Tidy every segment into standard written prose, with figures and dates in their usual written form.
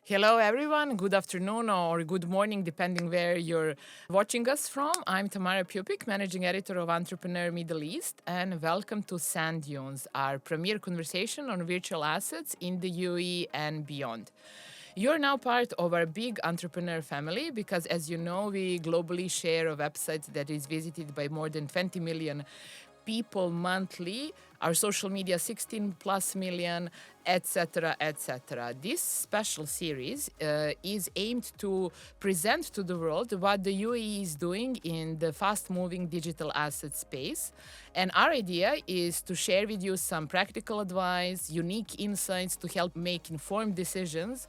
Hello, everyone. Good afternoon or good morning, depending where you're watching us from. I'm Tamara Pupic, Managing Editor of Entrepreneur Middle East, and welcome to SandDunes, our premier conversation on virtual assets in the UAE and beyond. You're now part of our big entrepreneur family because, as you know, we globally share a website that is visited by more than 20 million people monthly, our social media 16 plus million, etc., etc. This special series is aimed to present to the world what the UAE is doing in the fast-moving digital asset space. And our idea is to share with you some practical advice, unique insights to help make informed decisions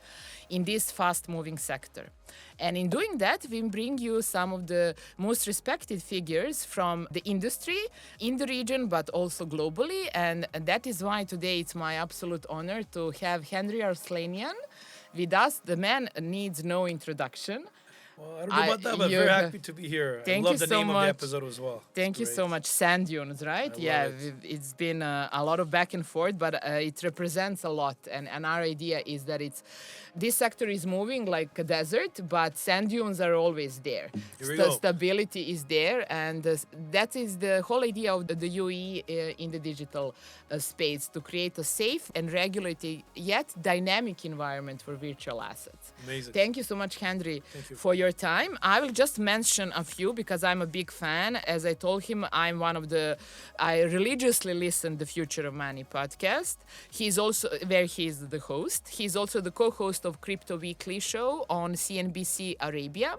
in this fast-moving sector. And in doing that, we bring you some of the most respected figures from the industry, in the region, but also globally. And that is why today it's my absolute honor to have Henri Arslanian with us. The man needs no introduction. Well, I don't know about that, but very happy to be here. I love the name of the episode as well. Thank you so much. SandDunes, right? It's been a lot of back and forth, but it represents a lot. And our idea is that this sector is moving like a desert, but sand dunes are always there. Stability is there, and that is the whole idea of the UAE in the digital space, to create a safe and regulated yet dynamic environment for virtual assets. Amazing. Thank you so much, Henri, for your time. I will just mention a few because I'm a big fan. As I told him, I religiously listen the Future of Money podcast. He's also where he's the host. He's also the co-host of Crypto Weekly show on CNBC Arabia.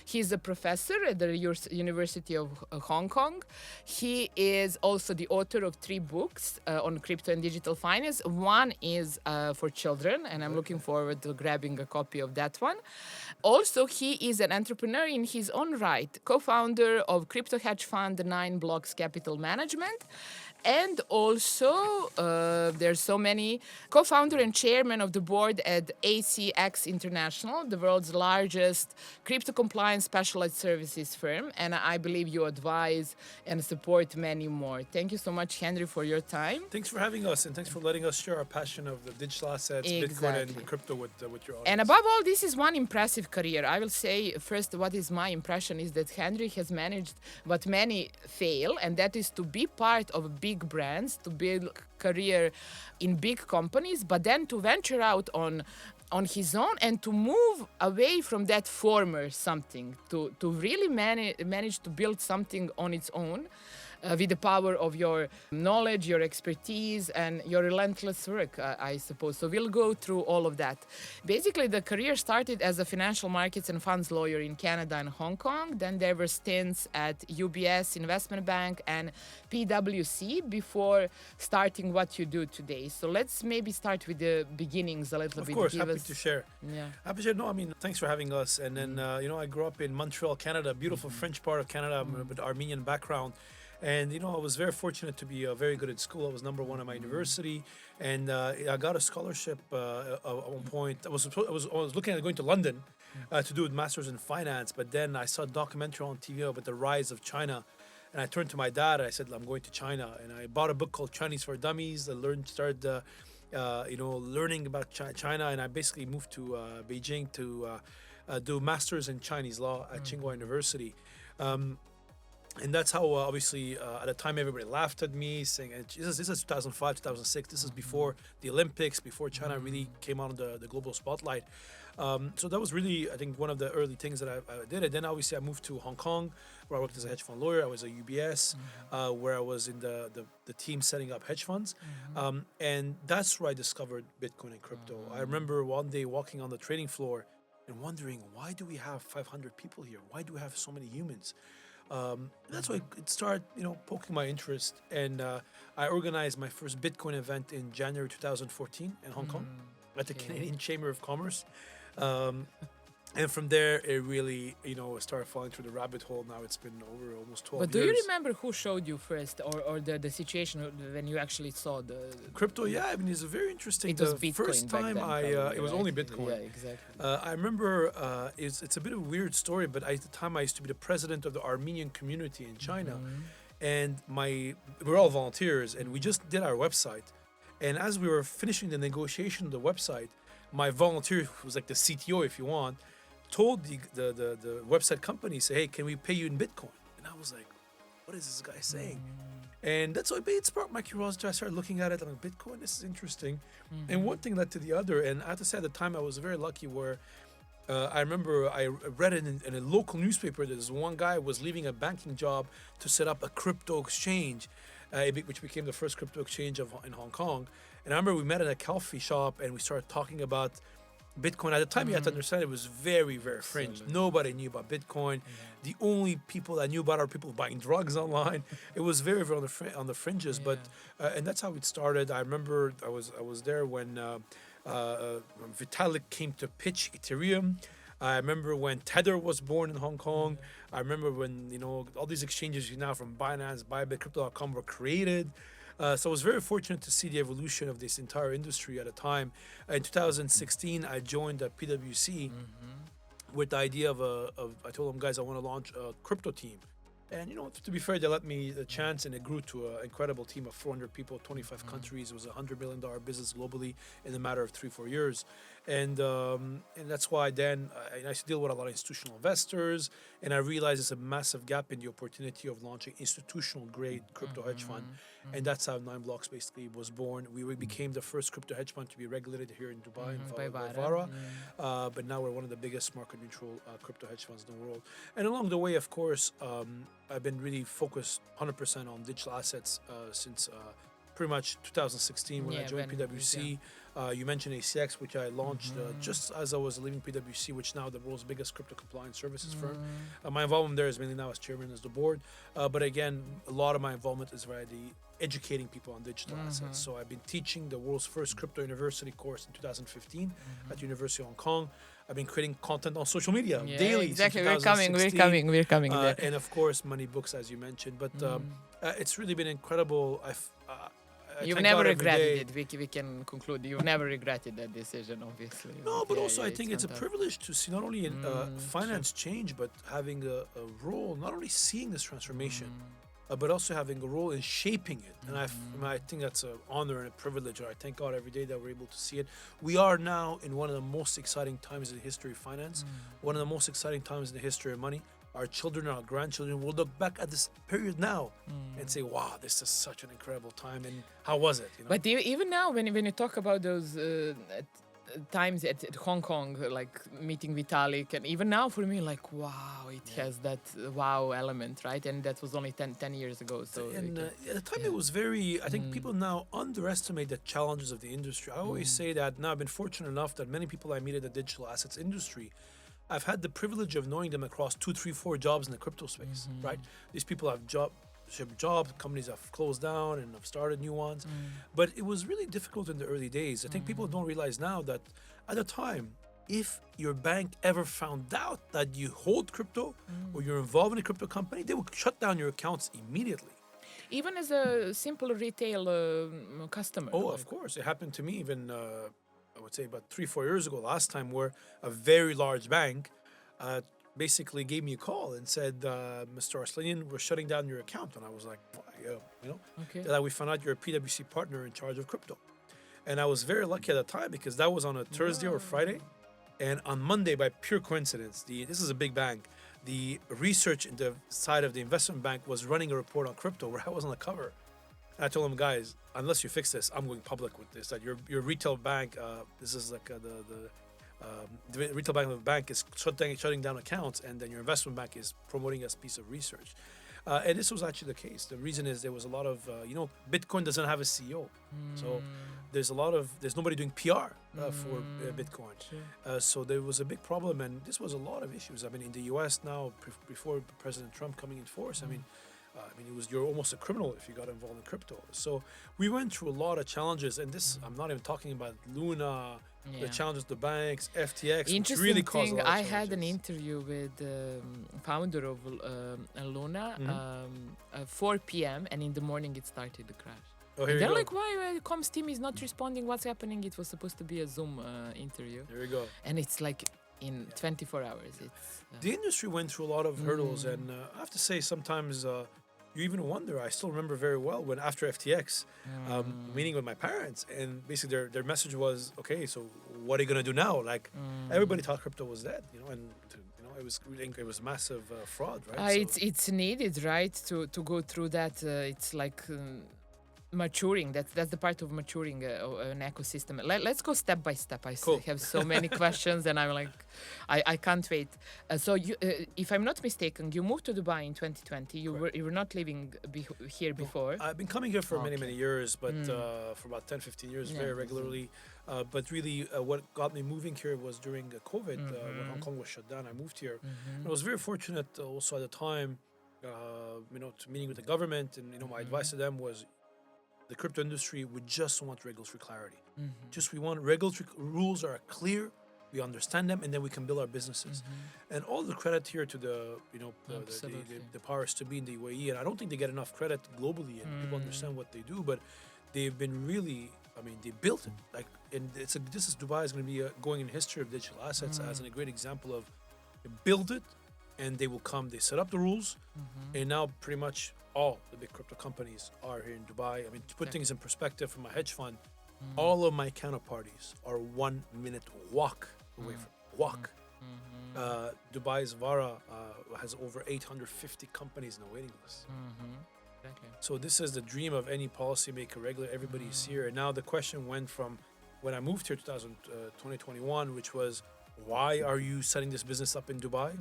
He's a professor at the University of Hong Kong. He is also the author of 3 books on crypto and digital finance. One is for children, and I'm looking forward to grabbing a copy of that one. Also, he is an entrepreneur in his own right, co-founder of crypto hedge fund 9 Blocks Capital Management. And also, there's so many, co-founder and chairman of the board at ACX International, the world's largest crypto compliance specialized services firm. And I believe you advise and support many more. Thank you so much, Henri, for your time. Thanks for having us, and thanks for letting us share our passion of the digital assets, Bitcoin and crypto with your audience. And above all, this is one impressive career. I will say first, what is my impression is that Henri has managed what many fail, and that is to be part of a big brands, to build career in big companies, but then to venture out on his own and to move away from that former something, to really manage to build something on its own. With the power of your knowledge, your expertise, and your relentless work, I suppose. So we'll go through all of that. Basically, the career started as a financial markets and funds lawyer in Canada and Hong Kong. Then there were stints at UBS Investment Bank and PwC before starting what you do today. So let's maybe start with the beginnings a little bit. Of course, happy to share. Yeah. Happy to share. No, I mean, thanks for having us. And then, I grew up in Montreal, Canada, beautiful French part of Canada with Armenian background. And, I was very fortunate to be very good at school. I was number 1 at my university. And I got a scholarship at one point. I was looking at going to London to do a master's in finance. But then I saw a documentary on TV about the rise of China. And I turned to my dad and I said, I'm going to China. And I bought a book called Chinese for Dummies. I started learning about China. And I basically moved to Beijing to do masters in Chinese law at Tsinghua University. And that's how, obviously, at the time, everybody laughed at me, saying, this is 2005, 2006. This is before the Olympics, before China really came on the global spotlight. So that was really, I think, one of the early things that I did. And then, obviously, I moved to Hong Kong, where I worked as a hedge fund lawyer. I was at UBS, where I was in the team setting up hedge funds. And that's where I discovered Bitcoin and crypto. I remember one day walking on the trading floor and wondering, why do we have 500 people here? Why do we have so many humans? That's why it started, poking my interest. And I organized my first Bitcoin event in January 2014 in Hong Kong at the Canadian Chamber of Commerce. And from there, it really, started falling through the rabbit hole. Now it's been over almost 12 years. But do you remember who showed you first, or the situation when you actually saw the crypto? Yeah, I mean, it's a very interesting. It was Bitcoin first time then, it was only Bitcoin. Yeah, exactly. I remember it's a bit of a weird story, but at the time I used to be the president of the Armenian community in China, and we're all volunteers, and we just did our website. And as we were finishing the negotiation of the website, my volunteer, who was like the CTO, if you want, told the website company, say, hey, can we pay you in Bitcoin? And I was like, what is this guy saying? And that's what it sparked my curiosity. I started looking at it. I'm like, Bitcoin, this is interesting. And one thing led to the other. And I have to say, at the time, I was very lucky where I remember I read it in a local newspaper that this one guy was leaving a banking job to set up a crypto exchange, which became the first crypto exchange in Hong Kong. And I remember we met in a coffee shop and we started talking about Bitcoin. At the time, you have to understand it was very, very fringe. Nobody knew about Bitcoin. The only people that knew about it are people buying drugs online. It was very, very on the fringes. But and that's how it started. I remember I was there when Vitalik came to pitch Ethereum. I remember when Tether was born in Hong Kong. I remember when all these exchanges now from Binance, Bybit, Crypto.com were created. So I was very fortunate to see the evolution of this entire industry at a time. In 2016, I joined PwC with the idea of I told them, guys, I want to launch a crypto team. And, to be fair, they let me the chance, and it grew to an incredible team of 400 people, 25 countries. It was a $100 million business globally in a matter of 3-4 years. And that's why then I used to deal with a lot of institutional investors, and I realized there's a massive gap in the opportunity of launching institutional grade crypto hedge fund. And that's how 9Blocks basically was born. We became the first crypto hedge fund to be regulated here in Dubai, followed by Vara. But now we're one of the biggest market neutral crypto hedge funds in the world. And along the way, of course, I've been really focused 100% on digital assets since pretty much 2016 when I joined PwC. You mentioned ACX, which I launched just as I was leaving PwC, which now the world's biggest crypto compliance services firm. My involvement there is mainly now as chairman as the board. But again, a lot of my involvement is via the educating people on digital assets. So I've been teaching the world's first crypto university course in 2015 at the University of Hong Kong. I've been creating content on social media daily. Exactly, we're coming there. And of course, money books, as you mentioned. But it's really been incredible. You've never regretted it. We can conclude. You've never regretted that decision, obviously. No, but also I think it's a privilege to see not only finance change, but having a role, not only seeing this transformation, but also having a role in shaping it. And I think that's an honor and a privilege. I thank God every day that we're able to see it. We are now in one of the most exciting times in the history of finance, one of the most exciting times in the history of money. Our children, our grandchildren will look back at this period now and say, wow, this is such an incredible time. And how was it? But even now, when you talk about those times at Hong Kong, like meeting Vitalik, and even now for me, like, wow, it has that wow element, right? And that was only 10 years ago. So and at the time it was very, I think people now underestimate the challenges of the industry. I always say that now I've been fortunate enough that many people I meet in the digital assets industry, I've had the privilege of knowing them across 2, 3, 4 jobs in the crypto space, right? These people have jobs, companies have closed down and have started new ones. But it was really difficult in the early days. I think people don't realize now that at the time, if your bank ever found out that you hold crypto or you're involved in a crypto company, they would shut down your accounts immediately. Even as a simple retail customer. Oh, of course. It happened to me even, I would say about 3-4 years ago, last time, where a very large bank basically gave me a call and said, Mr. Arslanian, we're shutting down your account. And I was like, why? That we found out you're a PwC partner in charge of crypto. And I was very lucky at the time because that was on a Thursday or Friday. And on Monday, by pure coincidence, this is a big bank, the research in the side of the investment bank was running a report on crypto where I was on the cover. And I told them, guys, unless you fix this, I'm going public with this. That your retail bank, this is like the retail bank of the bank is shutting down accounts, and then your investment bank is promoting this piece of research. And this was actually the case. The reason is there was a lot of, Bitcoin doesn't have a CEO. So there's nobody doing PR for Bitcoin. So there was a big problem, and this was a lot of issues. I mean, in the US now, before President Trump coming in force, you're almost a criminal if you got involved in crypto. So we went through a lot of challenges, and this, I'm not even talking about Luna, the challenges, the banks, FTX, which really caused a lot of I challenges. had an interview with the founder of Luna, 4 p.m. and in the morning it started to crash. Oh, here They're you go. like, why comms team is not responding? What's happening? It was supposed to be a Zoom interview. There you go. And it's like in 24 hours. The industry went through a lot of hurdles, and I have to say sometimes you even wonder. I still remember very well when after FTX, meeting with my parents, and basically their message was, okay, so what are you gonna do now? Like everybody thought crypto was dead, and it was massive fraud, right? It's needed, right, to go through that. It's like maturing. That's the part of maturing an ecosystem. Let's go step by step. I Cool. have so many questions, and I'm like, I can't wait. So you, if I'm not mistaken, you moved to Dubai in 2020. You were not living here before. I've been coming here for many years, but for about 10-15 years, very regularly. But really, what got me moving here was during COVID, when Hong Kong was shut down. I moved here. And I was very fortunate also at the time, to meeting with the government, and my advice to them was, the crypto industry would just want regulatory clarity. We want regulatory rules are clear, we understand them, and then we can build our businesses. And all the credit here to the powers to be in the UAE, and I don't think they get enough credit globally, and people understand what they do, but they've been really, they built it. This is Dubai is going to be going in history of digital assets as a great example of build it, and they will come. They set up the rules, and now pretty much all the big crypto companies are here in Dubai. To put things in perspective, from my hedge fund, all of my counterparties are 1 minute walk away from Dubai's Vara has over 850 companies in the waiting list. Exactly. So this is the dream of any policymaker, regular. Everybody's here. And now the question went from when I moved here 2021, which was, why are you setting this business up in Dubai?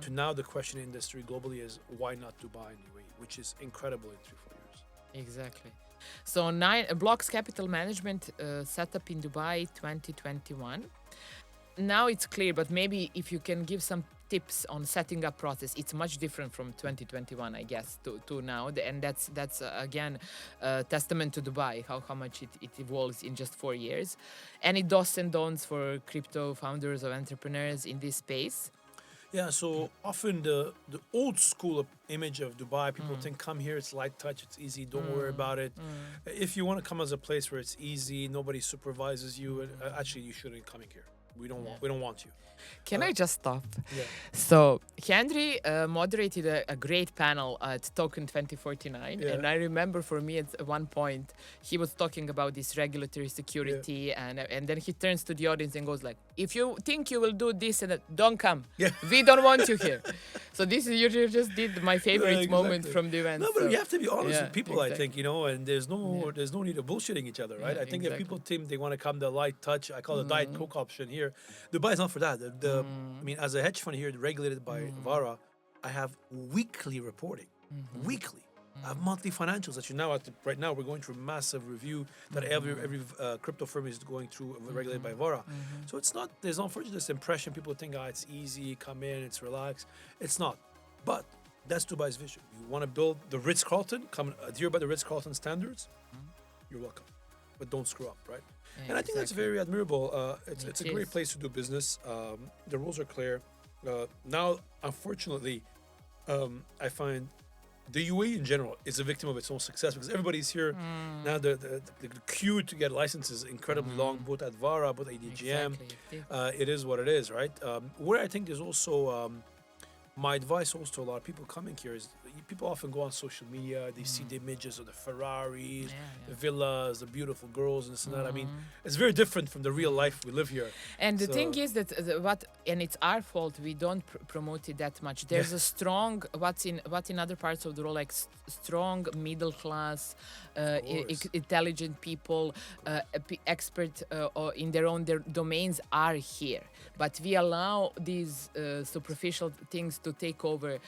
To now the question in industry globally is, why not Dubai in UAE, which is incredible in 3-4 years. Exactly. So Blocks Capital Management set up in Dubai 2021. Now it's clear, but maybe if you can give some tips on setting up process. It's much different from 2021, I guess, to now, and that's again testament to Dubai, how much it evolves in just 4 years. Any do's and don'ts for crypto founders or entrepreneurs in this space? Yeah, so often the old school image of Dubai, people think, come here, it's light touch, it's easy, don't worry about it. If you want to come as a place where it's easy, nobody supervises you, actually you shouldn't be coming here. We don't want you. Can I just stop? Yeah. So Henri moderated a great panel at Token 2049, and I remember for me at one point he was talking about this regulatory security, and then he turns to the audience and goes like, "If you think you will do this and that, don't come. We don't want you here." So this is you just did my favorite moment from the event. No, but you have to be honest with people, I think, and there's no need of bullshitting each other, right? I think if people think they want to come the light touch, I call it the Diet Coke option here. Dubai is not for that. I mean, as a hedge fund here, regulated by Vara, I have weekly reporting. Weekly. I have monthly financials that right now we're going through a massive review that every crypto firm is going through, regulated by Vara. So there's unfortunately this impression, people think, it's easy, come in, it's relaxed. It's not. But that's Dubai's vision. You want to build the Ritz-Carlton, come adhere by the Ritz-Carlton standards, you're welcome. But don't screw up, right? And I think that's very admirable. It's a great place to do business. The rules are clear. Now, unfortunately, I find the UAE in general is a victim of its own success because everybody's here. Now the queue to get licenses is incredibly long, both at Vara, both at ADGM. It is what it is, right? Where I think there's also my advice also to a lot of people coming here is people often go on social media, they see the images of the Ferraris, the villas, the beautiful girls and this and that. I mean, it's very different from the real life we live here. And the thing is that and it's our fault, we don't promote it that much. There's a strong, what in other parts of the world, like strong middle class, intelligent people, expert in their own domains are here. But we allow these superficial things to take over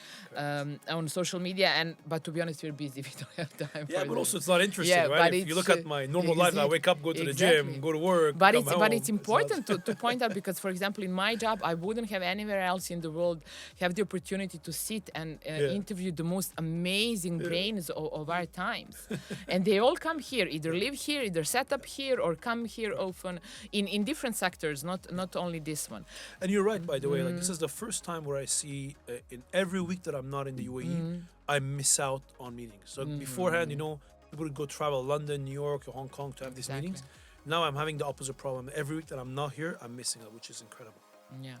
on social media, but to be honest, we're busy. We don't have time. Yeah, but also it's not interesting, right? If you look at my normal life, I wake up, go to the gym, go to work, come home. But it's important to point out because, for example, in my job, I wouldn't have anywhere else in the world have the opportunity to sit and interview the most amazing brains of our times, and they all come here, either live here, either set up here, or come here often in different sectors, not only this one. And you're right, by the way. Like this is the first time where I see in every week that I'm not in the UAE, I miss out on meetings. So beforehand, people would go travel London, New York, or Hong Kong to have these meetings. Now I'm having the opposite problem. Every week that I'm not here, I'm missing out, which is incredible. Yeah.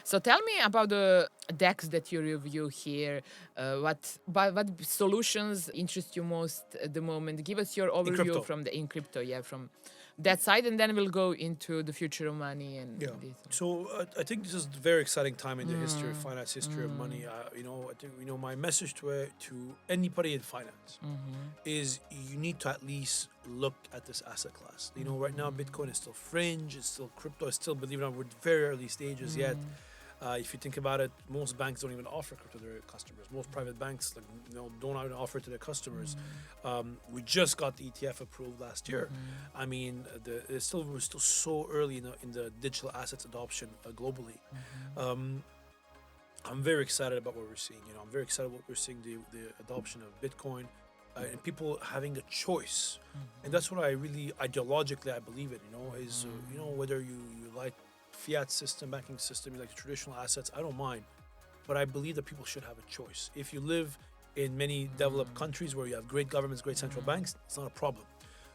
So tell me about the decks that you review here. What solutions interest you most at the moment? Give us your In overview crypto. from the in crypto, from that side, and then we'll go into the future of money and Yeah. this. So I think this is a very exciting time in the history of finance, history of money. I think my message to anybody in finance is you need to at least look at this asset class. Right now Bitcoin is still fringe, it's still crypto, it's still, believe it or not, we're at very early stages yet. If you think about it, most banks don't even offer crypto to their customers. Most private banks don't even offer it to their customers. We just got the ETF approved last year. I mean, we're still so early in the digital assets adoption globally. I'm very excited about what we're seeing. I'm very excited what we're seeing, the adoption of Bitcoin and people having a choice. And that's what I really ideologically I believe in. Is whether you like fiat system, banking system, you like the traditional assets, I don't mind. But I believe that people should have a choice. If you live in many developed countries where you have great governments, great central banks, it's not a problem.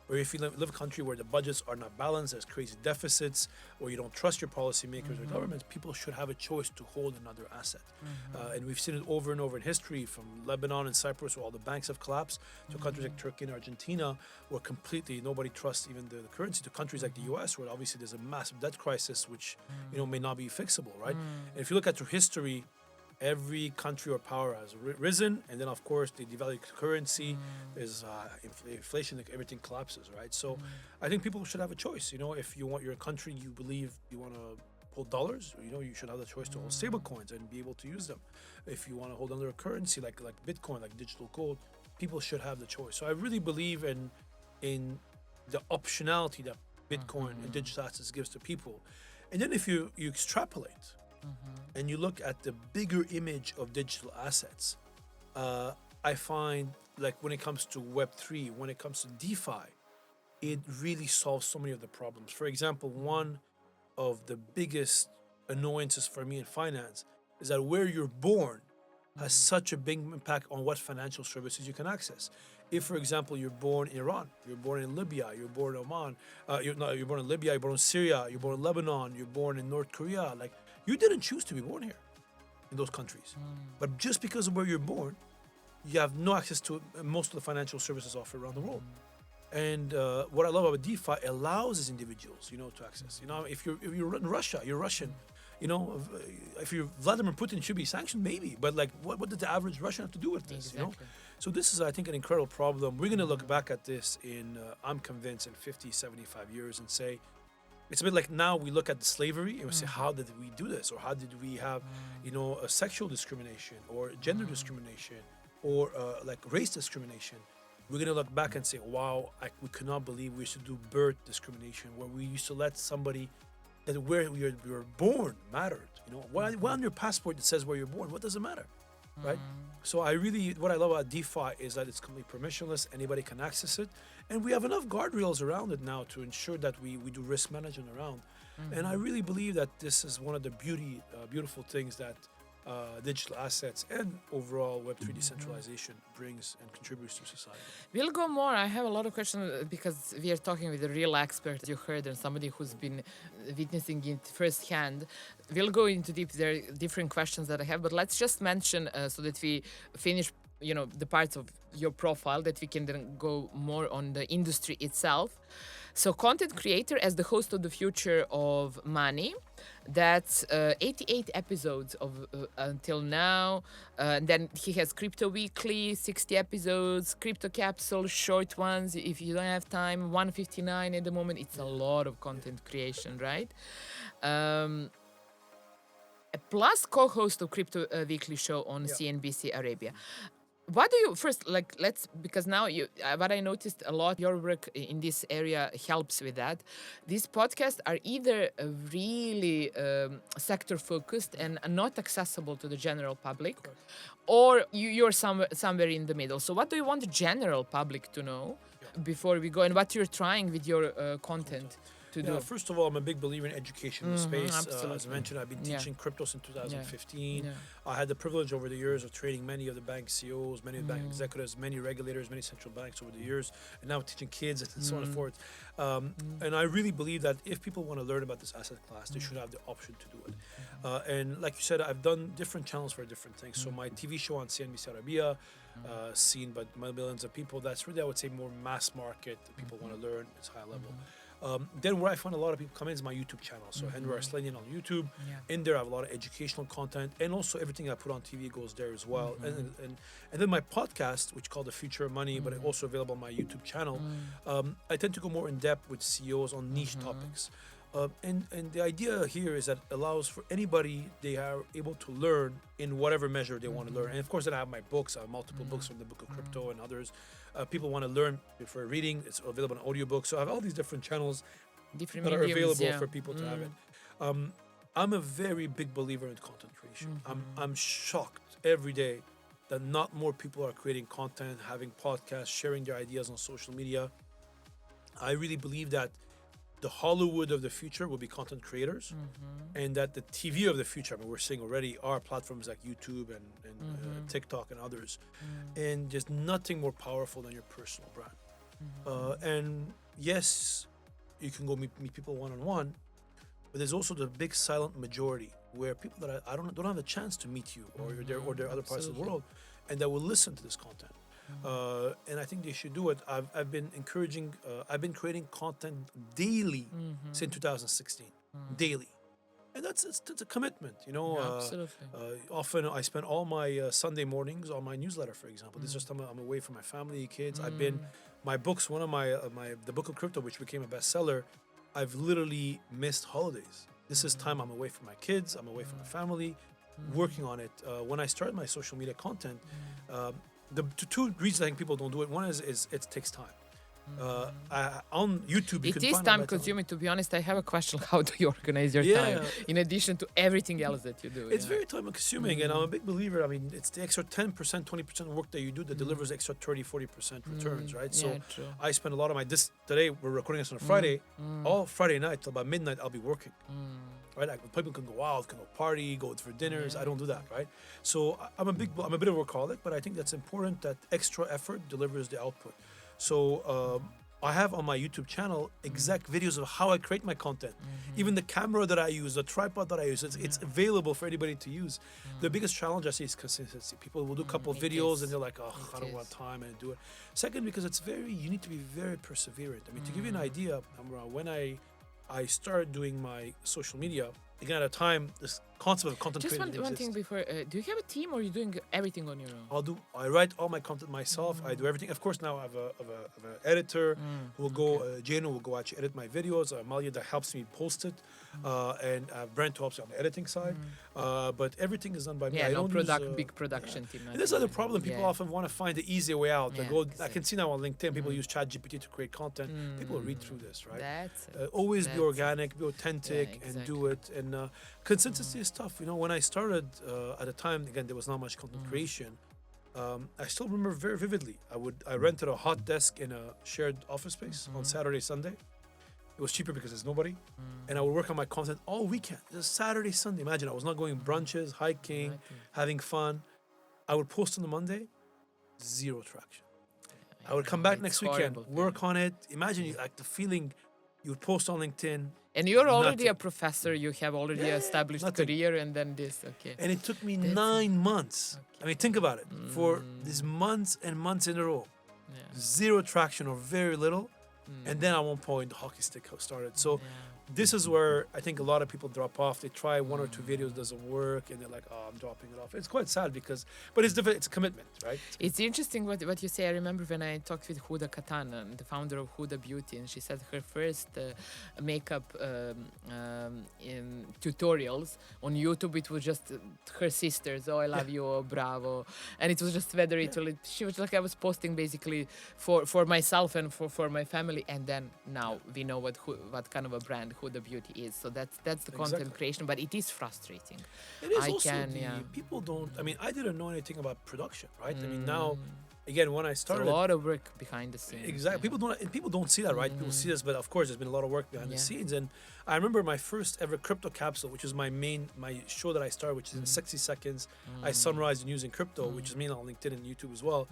Or if you live in a country where the budgets are not balanced, there's crazy deficits, or you don't trust your policymakers or governments, people should have a choice to hold another asset. And we've seen it over and over in history, from Lebanon and Cyprus, where all the banks have collapsed, to countries like Turkey and Argentina, where completely nobody trusts even the currency, to countries like the US, where obviously there's a massive debt crisis, which may not be fixable, right? And if you look at through history, every country or power has risen, and then of course they devalue currency. There's inflation, everything collapses, right? So I think people should have a choice. If you want your country, you believe you want to hold dollars, you should have the choice to hold stable coins and be able to use them. If you want to hold another currency like Bitcoin, like digital gold, people should have the choice. So I really believe in the optionality that Bitcoin and digital assets gives to people. And then if you extrapolate and you look at the bigger image of digital assets, I find, like, when it comes to Web3, when it comes to DeFi, it really solves so many of the problems. For example, one of the biggest annoyances for me in finance is that where you're born has such a big impact on what financial services you can access. If, for example, you're born in Iran, you're born in Libya, you're born in Oman, you're born in Libya, you're born in Syria, you're born in Lebanon, you're born in North Korea, like, you didn't choose to be born here in those countries. But just because of where you're born, you have no access to most of the financial services offered around the world. And what I love about DeFi, allows these individuals, to access. If you're in Russia, you're Russian. If you're Vladimir Putin, should be sanctioned, maybe. But like, what did the average Russian have to do with this? Exactly. So this is, I think, an incredible problem. We're going to look back at this I'm convinced, in 50, 75 years and say, it's a bit like now we look at the slavery and we say, how did we do this? Or how did we have, a sexual discrimination or gender discrimination or like race discrimination? We're going to look back and say, wow, we could not believe we used to do birth discrimination, where we used to let somebody, that where we were born mattered. Why on your passport it says where you're born? What does it matter? Right? So what I love about DeFi is that it's completely permissionless. Anybody can access it. And we have enough guardrails around it now to ensure that we do risk management around. And I really believe that this is one of the beautiful things that digital assets and overall Web3 decentralization brings and contributes to society. We'll go more. I have a lot of questions because we are talking with a real expert, you heard, and somebody who's been witnessing it firsthand. We'll go into deep. There are different questions that I have, but let's just mention so that we finish, the parts of your profile, that we can then go more on the industry itself. So, content creator as the host of the future of money. That's 88 episodes of until now. Then he has Crypto Weekly, 60 episodes, Crypto Capsule, short ones. If you don't have time, 159 at the moment. It's a lot of content creation, right? Plus co-host of Crypto Weekly show on CNBC Arabia. What do you first because now what I noticed a lot, your work in this area helps with that. These podcasts are either really sector focused and not accessible to the general public, or you're somewhere in the middle. So what do you want the general public to know before we go, and what you're trying with your content? to do? First of all, I'm a big believer in education in the space. Absolutely. As I mentioned, I've been teaching crypto since 2015. Yeah. I had the privilege over the years of training many of the bank CEOs, many of the bank executives, many regulators, many central banks over the years, and now teaching kids and so on and forth. And I really believe that if people want to learn about this asset class, they should have the option to do it. And like you said, I've done different channels for different things. So my TV show on CNBC Arabia, seen by millions of people, that's really, I would say, more mass market. People want to learn, it's high level. Then where I find a lot of people come in is my YouTube channel. So Henri Arslanian on YouTube. In there I have a lot of educational content, and also everything I put on TV goes there as well. And then my podcast, which is called The Future of Money, but also available on my YouTube channel. I tend to go more in depth with CEOs on niche topics. And the idea here is that it allows for anybody, they are able to learn in whatever measure they want to learn. And of course, then I have my books. I have multiple books from the Book of Crypto and others. People want to learn for reading. It's available in audiobook. So I have all these different channels that are available for people to have it. I'm a very big believer in content creation. I'm shocked every day that not more people are creating content, having podcasts, sharing their ideas on social media. I really believe that the Hollywood of the future will be content creators, and that the TV of the future, I mean, we're seeing already, are platforms like YouTube and TikTok and others. And there's nothing more powerful than your personal brand. And yes, you can go meet people one-on-one, but there's also the big silent majority where people that I don't have a chance to meet you or they're other parts of the world, and that will listen to this content. And I think they should do it. I've been encouraging, I've been creating content daily since 2016, daily. And it's a commitment, you know. Absolutely. Often I spend all my Sunday mornings on my newsletter, for example. This is just I'm away from my family, kids. I've been, my books, one of the Book of Crypto, which became a bestseller, I've literally missed holidays. This is time I'm away from my kids, I'm away from my family, working on it. When I started my social media content, the two reasons I think people don't do it. One is it takes time. On YouTube, it is time consuming. To be honest, I have a question: how do you organize your time in addition to everything else that you do? It's very time consuming, and I'm a big believer. I mean, it's the extra 10%, 20% work that you do that delivers extra 30-40% returns, right? So I spend a lot of my today we're recording this on a Friday. All Friday night till about midnight, I'll be working. Right, like people can go out, can go party, go for dinners. I don't do that, right? So I'm a bit of a workaholic, but I think that's important. That extra effort delivers the output. So I have on my YouTube channel exact videos of how I create my content. Even the camera that I use, the tripod that I use, it's available for anybody to use. The biggest challenge I see is consistency. People will do a couple of videos and they're like, oh, I don't want time and do it. Second, because you need to be very perseverant. I mean, to give you an idea, when I started doing my social media, again, at a time, this concept of content creation Just one thing before, do you have a team or are you doing everything on your own? I write all my content myself. I do everything. Of course, now I have an editor who will go, Jane will go actually edit my videos. Amalia that helps me post it. And Brent who helps me on the editing side. But everything is done by me. Yeah, I don't use, big production team. And there's another problem. People often want to find the easy way out. I can see now on LinkedIn, people use ChatGPT to create content. People read through this, right? That's Always be organic, be authentic, and do it. And consistency is tough. You know, when I started at a time, again, there was not much content creation. I still remember very vividly. I rented a hot desk in a shared office space on Saturday, Sunday. It was cheaper because there's nobody. And I would work on my content all weekend. It was Saturday, Sunday. Imagine, I was not going brunches, hiking, having fun. I would post on the Monday, zero traction. I would come back next weekend, work on it. Imagine like the feeling you would post on LinkedIn. And you're already a professor. You have already established career, and then this. Okay. And it took me 9 months. I mean, think about it. For these months and months in a row, zero traction or very little. And then at one point, the hockey stick started. So this is where I think a lot of people drop off. They try one or two videos, doesn't work, and they're like, oh, I'm dropping it off. It's quite sad but it's different. It's a commitment, right? It's interesting what you say. I remember when I talked with 𝗗𝗜𝗦𝗘𝗥, the founder of 𝗗𝗚 Beauty, and she said her first makeup tutorials on YouTube, it was just her sisters. Oh, I love you, oh, bravo. And it was just whether she was like, I was posting basically for myself and for my family. And then now we know what kind of a brand 𝗗𝗚 Beauty is. So that's the content creation, but it is frustrating. It is people don't, I mean, I didn't know anything about production, right? I mean, now again, when I It's a started, lot of work behind the scenes. exactly, people don't see that, right? People see this, but of course, there's been a lot of work behind the Yeah. scenes. And I remember my first ever Crypto Capsule, which is my show that I started, which is in 60 seconds. I summarize using crypto, which is me on LinkedIn and YouTube as well.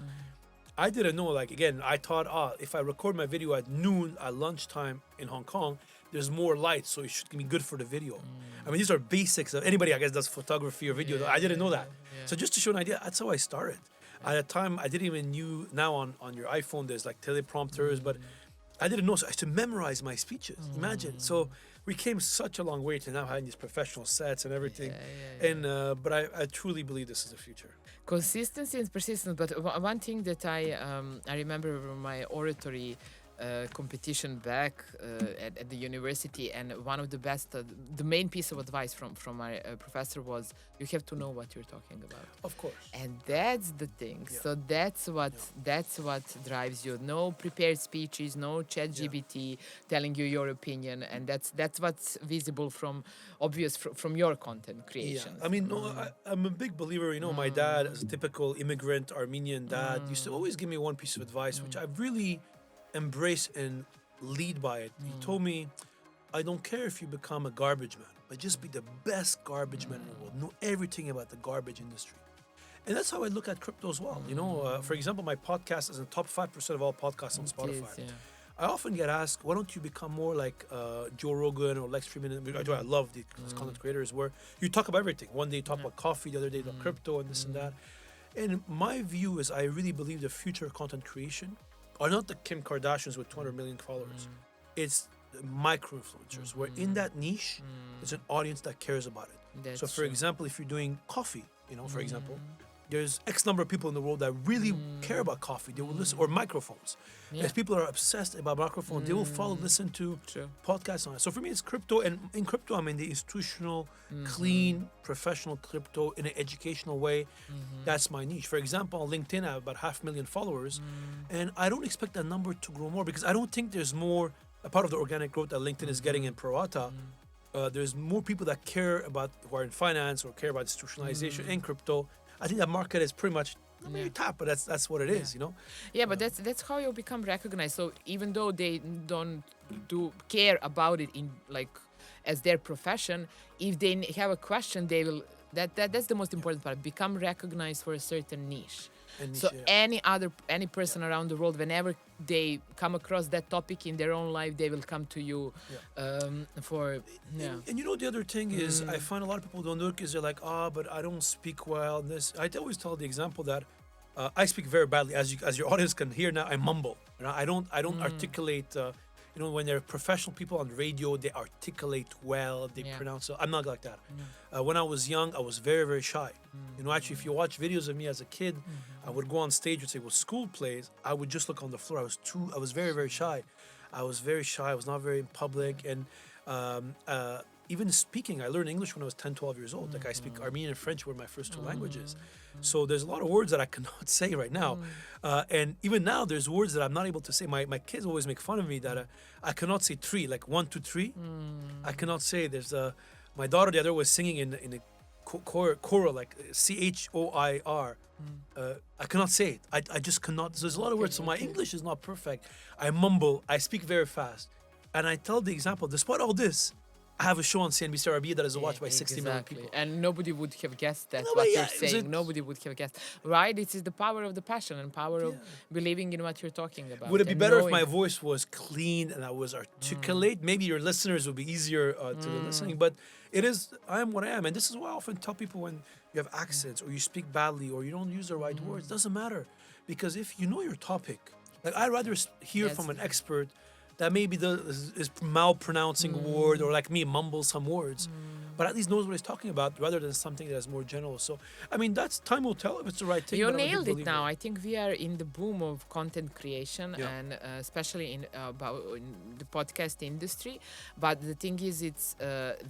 I didn't know, like, again, I thought, if I record my video at noon at lunchtime in Hong Kong, there's more light, so it should be good for the video. I mean, these are basics of anybody, I guess, does photography or video. I didn't know that. So just to show an idea, that's how I started. At the time, I didn't even knew, now on your iPhone, there's like teleprompters, but I didn't know, so I used to memorize my speeches. Imagine. So we came such a long way to now having these professional sets and everything. And but I truly believe this is the future. Consistency and persistence. But one thing that I remember from my oratory competition back at the university, and one of the best, the main piece of advice from my professor was, you have to know what you're talking about. Of course. And that's the thing. Yeah. So that's what drives you. No prepared speeches, no chat GPT telling you your opinion, and that's what's visible from your content creation. Yeah. I mean, no, I'm a big believer. You know, my dad, as a typical immigrant Armenian dad, used to always give me one piece of advice, which I really embrace and lead by it. He told me, I don't care if you become a garbage man, but just be the best garbage man in the world. Know everything about the garbage industry. And that's how I look at crypto as well. You know, for example, my podcast is in the top 5% of all podcasts on Spotify. Yes, yeah. I often get asked, why don't you become more like Joe Rogan or Lex Fridman? I love these content creators where you talk about everything. One day you talk about coffee, the other day about crypto and this and that. And my view is, I really believe the future of content creation are not the Kim Kardashians with 200 million followers. It's the micro-influencers, where in that niche, there's an audience that cares about it. That's So for true. example, if you're doing coffee, you know, for example, there's X number of people in the world that really care about coffee. They will listen, or microphones. Yeah. If people are obsessed about microphones, they will follow, listen to True. podcasts on it. So for me, it's crypto. And in crypto, I'm in the institutional, clean, professional crypto in an educational way. That's my niche. For example, on LinkedIn, I have about 500,000 followers. And I don't expect that number to grow more because I don't think there's more, a part of the organic growth that LinkedIn is getting in pro rata. There's more people that care about, who are in finance or care about institutionalization in crypto. I think that market is pretty much maybe top, but that's what it is, you know. Yeah, but that's how you become recognized. So even though they don't care about it in like as their profession, if they have a question, they will. That's the most important part. Become recognized for a certain niche. So any person around the world, whenever they come across that topic in their own life, they will come to you for. Yeah. And you know, the other thing is, I find a lot of people don't look, is they're like, but I don't speak well. And this, I always tell the example that I speak very badly, as your audience can hear now. I mumble. You know, I don't articulate. You know, when they're professional people on radio, they articulate well, they pronounce well. I'm not like that. When I was young, I was very, very shy. You know, actually, if you watch videos of me as a kid, I would go on stage and say, well, school plays, I would just look on the floor. I was very, very shy. I was not very in public. And even speaking, I learned English when I was 10, 12 years old. Like I speak Armenian and French were my first two languages. So there's a lot of words that I cannot say right now. And even now, there's words that I'm not able to say. My kids always make fun of me that I cannot say three, like 1, 2, 3. I cannot say. There's my daughter the other was singing in a choral, like CHOIR. I cannot say it. I just cannot. So there's a lot of words. So my English is not perfect. I mumble. I speak very fast. And I tell the example, despite all this, I have a show on CNBC Arabiya that is watched by 60 million people. And nobody would have guessed that, No, what but you're yeah, saying. Nobody would have guessed. Right? It is the power of the passion and power of believing in what you're talking about. Would it be and better if knowing- my voice was clean and I was articulate? Maybe your listeners would be easier to be listening. But I am what I am. And this is why I often tell people, when you have accents or you speak badly or you don't use the right words, doesn't matter. Because if you know your topic, like I'd rather hear from an expert that maybe is malpronouncing a word, or like me, mumbles some words, but at least knows what he's talking about, rather than something that's more general. So, I mean, time will tell if it's the right thing. You but I'm a big nailed it believer. now. I think we are in the boom of content creation, Yeah. and especially in the podcast industry. But the thing is,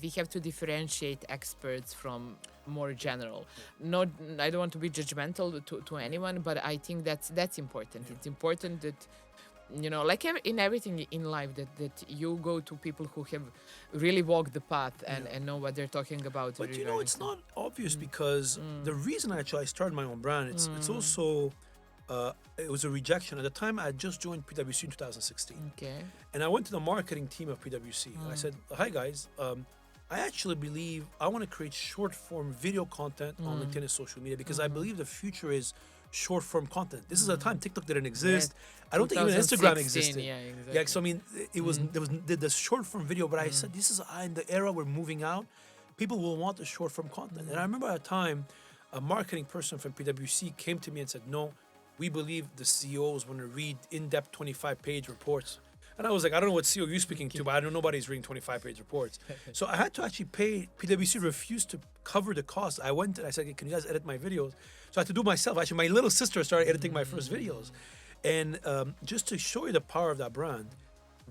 we have to differentiate experts from more general. I don't want to be judgmental to anyone, but I think that's important. It's important that, you know, like in everything in life, that you go to people who have really walked the path and know what they're talking about. But you know, it's not obvious because the reason actually I started my own brand, it's also it was a rejection. At the time, I had just joined PwC in 2016. Okay. And I went to the marketing team of PwC. And I said, hi, guys. I actually believe I want to create short-form video content on LinkedIn and social media because I believe the future is short-form content. This is a time TikTok didn't exist. I don't think even Instagram 2016, existed. Yeah, exactly. Yeah, so I mean, it was there was the short-form video, but I said, this is in the era we're moving out. People will want the short-form content. And I remember at a time, a marketing person from PwC came to me and said, no, we believe the CEOs want to read in-depth 25-page reports. And I was like, I don't know what CEO you're speaking to, but I know nobody's reading 25-page reports. So I had to actually pay. PwC refused to cover the cost. I went and I said, hey, can you guys edit my videos? So I had to do it myself. Actually, my little sister started editing my first videos. And just to show you the power of that brand,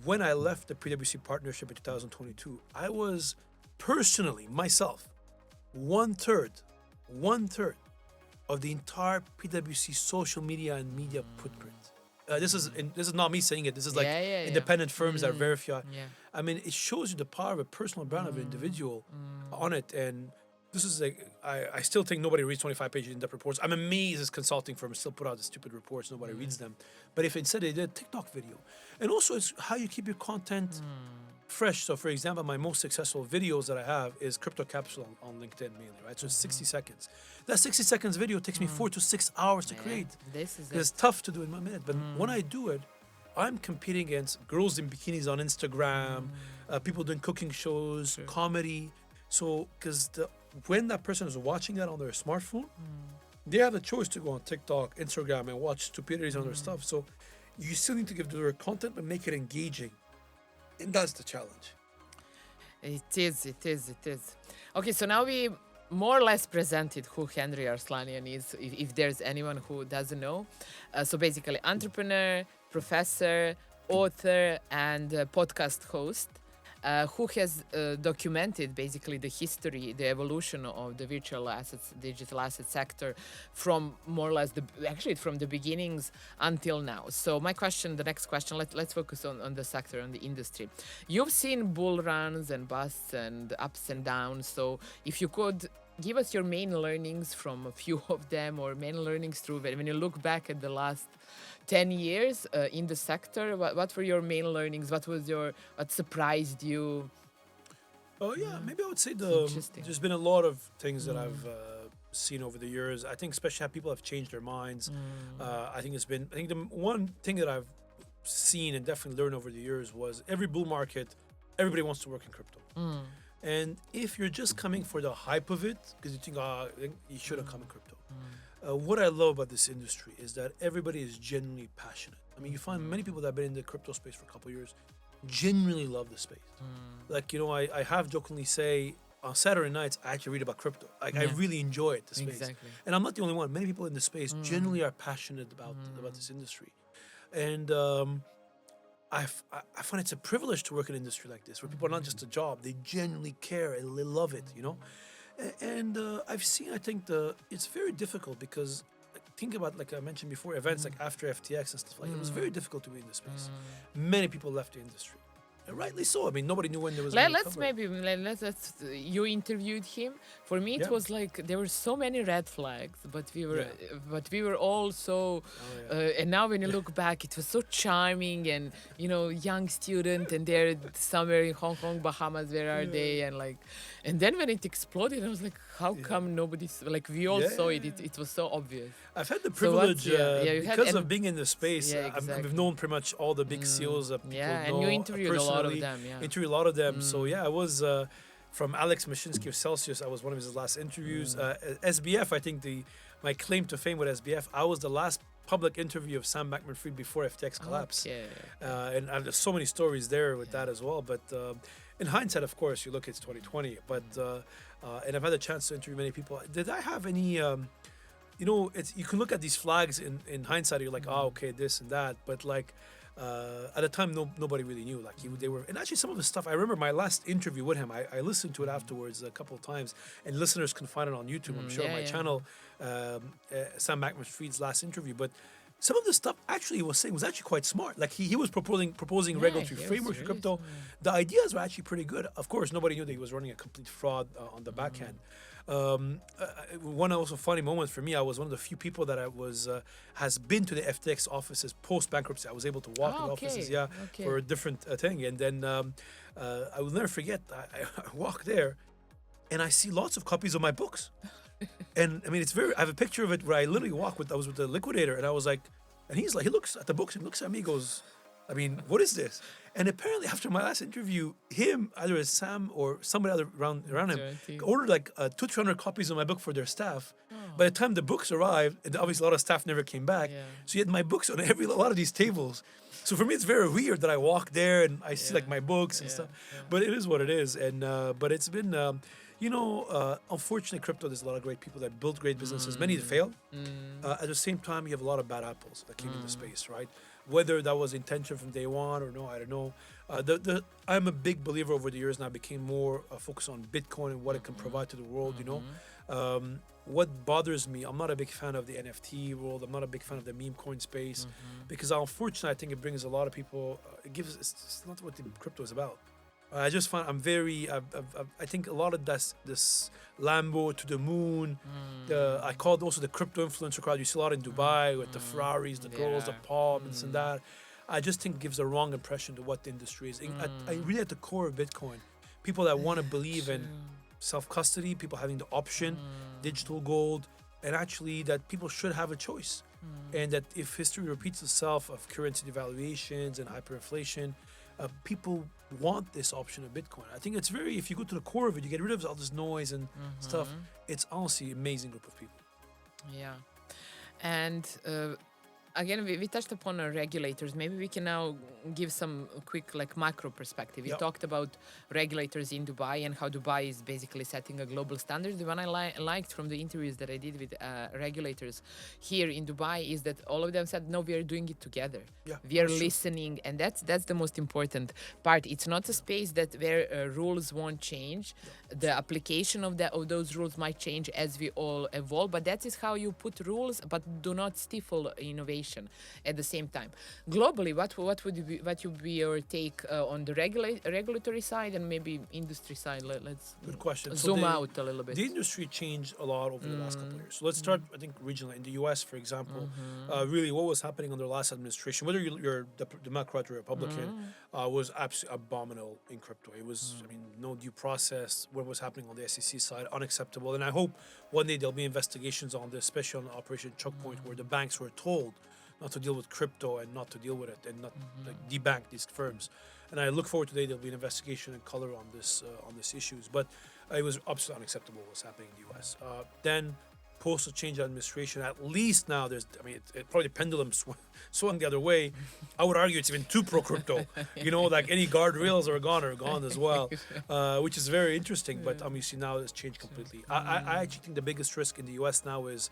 when I left the PwC partnership in 2022, I was personally, myself, one third of the entire PwC social media and media footprint. This is not me saying it. This is like independent firms that verify. Yeah. I mean, it shows you the power of a personal brand of an individual on it. And this is like, I still think nobody reads 25-page in-depth reports. I'm amazed as consulting firms still put out the stupid reports. Nobody reads them. But if instead they did a TikTok video. And also it's how you keep your content fresh. So for example, my most successful videos that I have is Crypto Capsule on LinkedIn mainly, right? So it's 60 seconds. That 60 seconds video takes me 4 to 6 hours to create. This is It's tough to do in 1 minute. But when I do it, I'm competing against girls in bikinis on Instagram, people doing cooking shows, comedy. So, because when that person is watching that on their smartphone, they have the choice to go on TikTok, Instagram, and watch stupidities on their stuff. So you still need to give their content, but make it engaging. And that's the challenge. It is. Okay, so now we more or less presented who Henri Arslanian is, if there's anyone who doesn't know. So basically, entrepreneur, professor, author, and podcast host. Who has documented basically the history, the evolution of the virtual assets, digital asset sector from more or less from the beginnings until now. So my question, the next question, let's focus on the sector, on the industry. You've seen bull runs and busts and ups and downs. So if you could give us your main learnings from a few of them, or main learnings through when you look back at the last 10 years in the sector, what were your main learnings? What surprised you? Oh yeah, maybe I would say there's been a lot of things that I've seen over the years. I think especially how people have changed their minds. I think the one thing that I've seen and definitely learned over the years was every bull market, everybody wants to work in crypto. And if you're just coming for the hype of it, because you think, you shouldn't come in crypto. What I love about this industry is that everybody is genuinely passionate. I mean, you find many people that have been in the crypto space for a couple of years genuinely love the space. Like, I have jokingly say on Saturday nights, I actually read about crypto. Like, I really enjoy it, the space. Exactly. And I'm not the only one. Many people in the space genuinely are passionate about this industry. And I find it's a privilege to work in an industry like this, where people are not just a job, they genuinely care and they love it, And I've seen, I think, it's very difficult because think about, like I mentioned before, events like after FTX and stuff like that. It was very difficult to be in this space. Many people left the industry. And rightly so. I mean, nobody knew when there was. Let's you interviewed him. For me, it was like there were so many red flags, but we were all so. And now when you look back, it was so charming and young student, and they're somewhere in Hong Kong, Bahamas. Where are they? And then when it exploded, I was like, how come nobody's like we all saw it? It was so obvious. I've had the privilege because of being in the space. I've known pretty much all the big CEOs that people know. And you interviewed a lot of them. Interviewed a lot of them. So I was from Alex Mashinsky of Celsius. I was one of his last interviews. SBF, I think my claim to fame with SBF, I was the last public interview of Sam Bankman-Fried before FTX collapsed. And there's so many stories there with that as well. But in hindsight, of course, you look, it's 2020. But and I've had a chance to interview many people. Did I have any? You can look at these flags in hindsight. You're like, okay, this and that. But like. At the time, nobody really knew. Like they were, and actually some of the stuff. I remember my last interview with him. I listened to it afterwards a couple of times, and listeners can find it on YouTube. I'm sure on my channel, Sam Bankman-Fried's last interview. But some of the stuff actually he was saying was actually quite smart. Like he was proposing Yeah, regulatory he was frameworks for really crypto. The ideas were actually pretty good. Of course, nobody knew that he was running a complete fraud on the back end. One also funny moment for me, I was one of the few people that has been to the FTX offices post bankruptcy. I was able to walk in the offices, for a different thing. And then I will never forget. I walked there, and I see lots of copies of my books. And I mean, I have a picture of it where I literally I was with the liquidator, and I was like, and he's like, he looks at the books and looks at me, goes, I mean, what is this? And apparently, after my last interview, either as Sam or somebody other around him, ordered like 200-300 copies of my book for their staff. By the time the books arrived, and obviously a lot of staff never came back, so you had my books on a lot of these tables. So for me, it's very weird that I walk there and I see like my books and stuff. But it is what it is, and but it's been. Unfortunately, crypto, there's a lot of great people that built great businesses. Many that failed. At the same time, you have a lot of bad apples that came into space, right? Whether that was intention from day one or no, I don't know. I'm a big believer over the years now. I became more focused on Bitcoin and what it can provide to the world. What bothers me, I'm not a big fan of the NFT world. I'm not a big fan of the meme coin space because unfortunately, I think it brings a lot of people. It's not what the crypto is about. I just find I think a lot of this Lambo to the moon. I call it also the crypto influencer crowd. You see a lot in Dubai with the Ferraris, the girls, the pop, and this and that. I just think it gives a wrong impression to what the industry is. I really at the core of Bitcoin, people that want to believe in self-custody, people having the option, digital gold, and actually that people should have a choice. And that if history repeats itself of currency devaluations and hyperinflation, people want this option of Bitcoin. I think it's if you go to the core of it, you get rid of all this noise and stuff. It's honestly an amazing group of people. Yeah. And again, we touched upon regulators. Maybe we can now give some quick macro perspective. You talked about regulators in Dubai and how Dubai is basically setting a global standard. The one I liked from the interviews that I did with regulators here in Dubai is that all of them said, no, we are doing it together. We are listening, and that's the most important part. It's not a space where rules won't change. The application of those rules might change as we all evolve, but that is how you put rules, but do not stifle innovation at the same time. Globally, what would be your take on the regulatory side and maybe industry side? Let's good question. Zoom out a little bit. The industry changed a lot over the last couple of years. So let's start, I think, regionally. In the U.S., for example, really what was happening under the last administration, whether you're Democrat or Republican, was absolutely abominable in crypto. It was, no due process. What was happening on the SEC side, unacceptable. And I hope one day there'll be investigations on this, especially on Operation Choke Point, where the banks were told not to deal with crypto and not to deal with it and not debank these firms. And I look forward to the day there'll be an investigation and color on this issues. But it was absolutely unacceptable what's happening in the U.S. Then post a change of administration, at least now there's, probably the pendulum swung the other way. I would argue it's even too pro-crypto. Like any guardrails are gone as well, which is very interesting. But obviously now it's changed completely. I actually think the biggest risk in the U.S. now is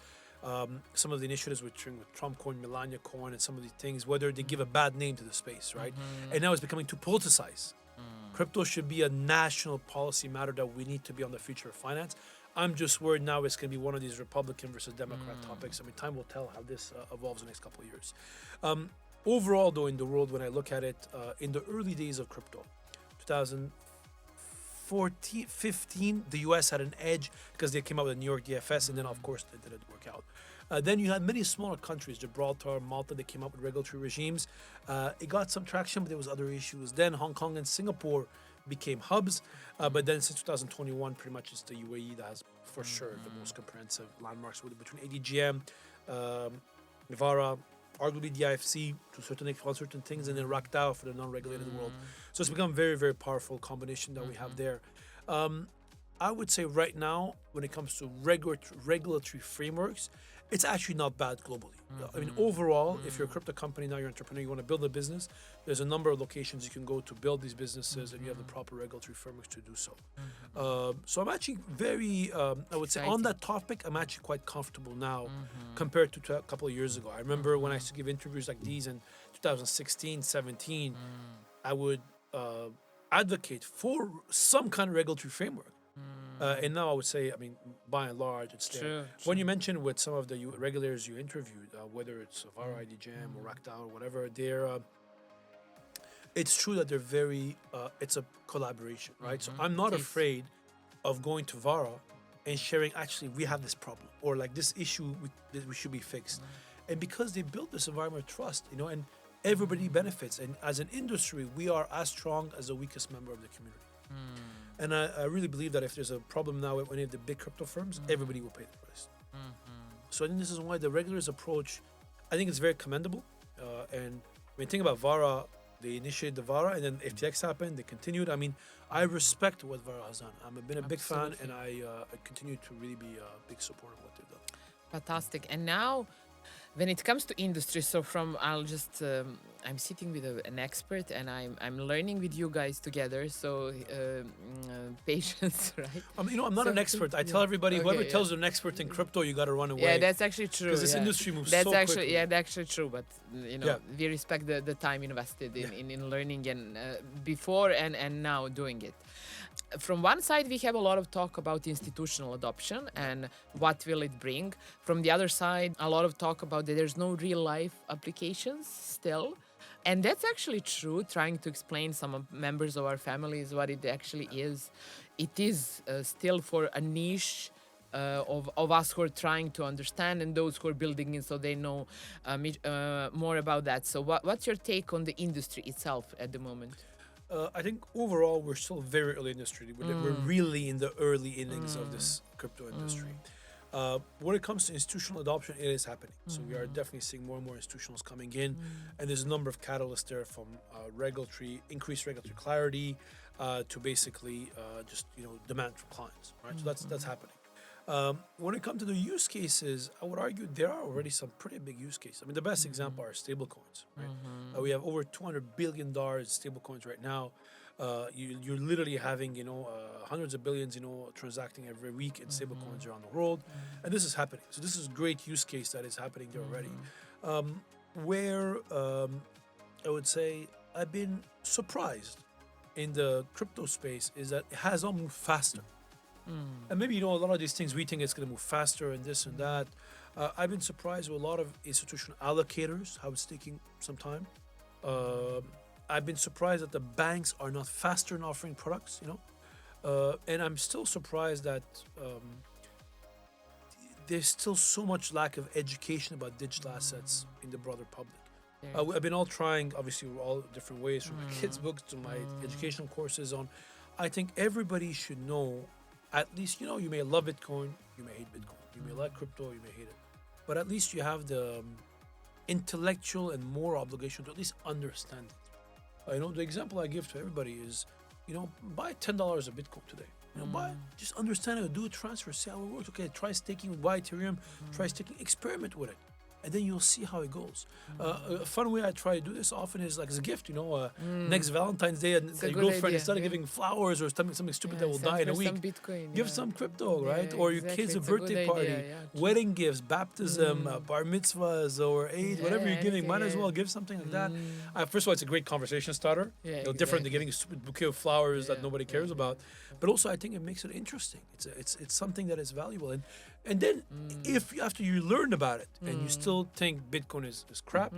some of the initiatives with Trump coin, Melania coin, and some of these things, whether they give a bad name to the space, right? And now it's becoming too politicized. Crypto should be a national policy matter that we need to be on the future of finance. I'm just worried now it's going to be one of these Republican versus Democrat topics. Time will tell how this evolves in the next couple of years. Overall, though, in the world, when I look at it, in the early days of crypto, 2014, 15, the US had an edge because they came out with the New York DFS, and then, of course, it didn't work out. Then you had many smaller countries, Gibraltar, Malta, they came up with regulatory regimes. It got some traction, but there was other issues. Then Hong Kong and Singapore became hubs. But then since 2021, pretty much it's the UAE that has, for sure, the most comprehensive landmarks between ADGM, Nivara, arguably the IFC to certain things, and then RACDAO for the non-regulated world. So it's become a very, very powerful combination that we have there. I would say right now, when it comes to regulatory frameworks, it's actually not bad globally. Overall, if you're a crypto company now, you're an entrepreneur, you want to build a business, there's a number of locations you can go to build these businesses, and you have the proper regulatory frameworks to do so. So I'm actually very, I would say on that topic, I'm actually quite comfortable now compared to a couple of years ago. I remember when I used to give interviews like these in 2016, 17, I would advocate for some kind of regulatory framework. And now I would say, I mean, by and large, it's there. True, When you mentioned with some of the regulators you interviewed, whether it's Vara ID Jam or Rakta or whatever, it's true that they're very, it's a collaboration, right? So I'm not Yes. afraid of going to Vara and sharing, actually, we have this problem, or like this issue that we should be fixed. And because they built this environment of trust, and everybody benefits. And as an industry, we are as strong as the weakest member of the community. And I really believe that if there's a problem now with any of the big crypto firms, everybody will pay the price. So I think this is why the regulators' approach, I think it's very commendable. And when you think about Vara, they initiated the Vara, and then FTX happened, they continued. I mean, I respect what Vara has done. I've been a big fan, and I continue to really be a big supporter of what they've done. Fantastic. And now, when it comes to industry, so I'm sitting with an expert, and I'm learning with you guys together. So patience, right? I'm not an expert. I tell everybody, whoever tells you an expert in crypto, you got to run away. Yeah, that's actually true. Because this industry moves that's so actually, quickly. Yeah, that's actually true. But we respect the time invested in learning and before and now doing it. From one side, we have a lot of talk about institutional adoption and what will it bring. From the other side, a lot of talk about that there's no real life applications still. And that's actually true, trying to explain some members of our families what it actually is. It is still for a niche of us who are trying to understand and those who are building it so they know more about that. So what's your take on the industry itself at the moment? I think overall we're still very early industry. We're really in the early innings of this crypto industry. When it comes to institutional adoption, it is happening. So we are definitely seeing more and more institutionals coming in, and there's a number of catalysts there, from increased regulatory clarity to basically just demand from clients, right? So that's happening. When it comes to the use cases, I would argue there are already some pretty big use cases. I mean, the best example are stablecoins, right? We have over $200 billion in stablecoins right now. You're literally having, hundreds of billions, transacting every week in stablecoins around the world. And this is happening. So this is a great use case that is happening there already. Where I would say I've been surprised in the crypto space is that it has all moved faster. And maybe, a lot of these things we think it's going to move faster and this and that. I've been surprised with a lot of institutional allocators, how it's taking some time. I've been surprised that the banks are not faster in offering products, and I'm still surprised that there's still so much lack of education about digital assets in the broader public. I've been all trying, obviously, all different ways, from my kids' books to my educational courses on. I think everybody should know, at least, you may love Bitcoin, you may hate Bitcoin, you may like crypto, you may hate it, but at least you have the intellectual and moral obligation to at least understand it. The example I give to everybody is, buy $10 of Bitcoin today. Just understand it, do a transfer, see how it works. Okay, try staking, buy Ethereum, try staking, experiment with it. And then you'll see how it goes. A fun way I try to do this often is like as a gift, next Valentine's Day, and your girlfriend, instead of giving flowers or something stupid that will die in a week, Bitcoin, give some crypto, right? Or your kids a birthday party, wedding gifts, baptism, bar mitzvahs, or Eid, whatever you're giving, might as well give something like that. First of all, it's a great conversation starter. Different than giving a stupid bouquet of flowers that nobody cares about. But also, I think it makes it interesting. It's something that is valuable. And then if after you learned about it and you still think Bitcoin is crap,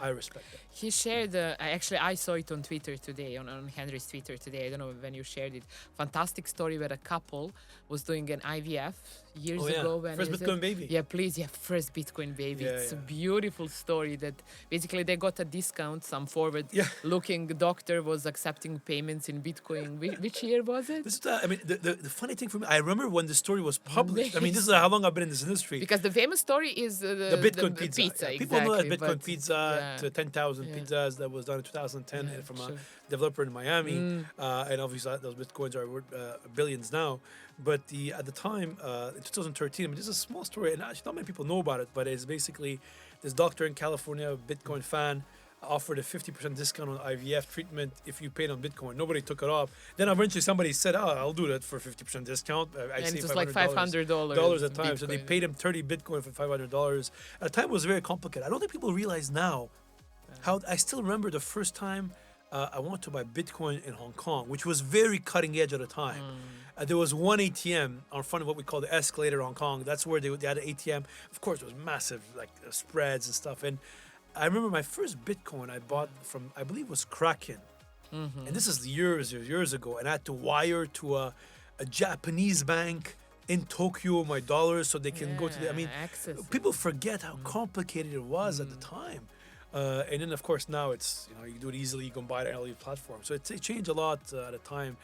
I respect that. He shared, I saw it on Twitter today, on Henry's Twitter today. I don't know when you shared it. Fantastic story where a couple was doing an IVF years ago. When first Bitcoin baby. Yeah, please. Yeah, first Bitcoin baby. It's a beautiful story that basically they got a discount. Some forward-looking doctor was accepting payments in Bitcoin. Which year was it? The funny thing for me, I remember when the story was published. This is how long I've been in this industry. Because the famous story is the Bitcoin pizza. Exactly, people know that Bitcoin pizza to 10,000 pizzas that was done in 2010 from a developer in Miami. And obviously those Bitcoins are worth billions now. But at the time, in 2013, this is a small story, and actually not many people know about it, but it's basically this doctor in California, a Bitcoin fan, offered a 50% discount on IVF treatment if you paid on Bitcoin. Nobody took it off. Then eventually somebody said, I'll do that for 50% discount. And it was like $500 at the time. Bitcoin. So they paid him 30 Bitcoin for $500. At the time, it was very complicated. I don't think people realize now how I still remember the first time I wanted to buy Bitcoin in Hong Kong, which was very cutting edge at the time. There was one ATM on front of what we call the escalator in Hong Kong. That's where they had an ATM. Of course, it was massive, like spreads and stuff. And I remember my first Bitcoin I bought from, I believe it was Kraken. And this is years ago. And I had to wire to a Japanese bank in Tokyo my dollars so they can go to the, I mean, access. people forget how complicated it was at the time. And then, of course, now it's, you do it easily. You can buy it on any platform. So it changed a lot at a time.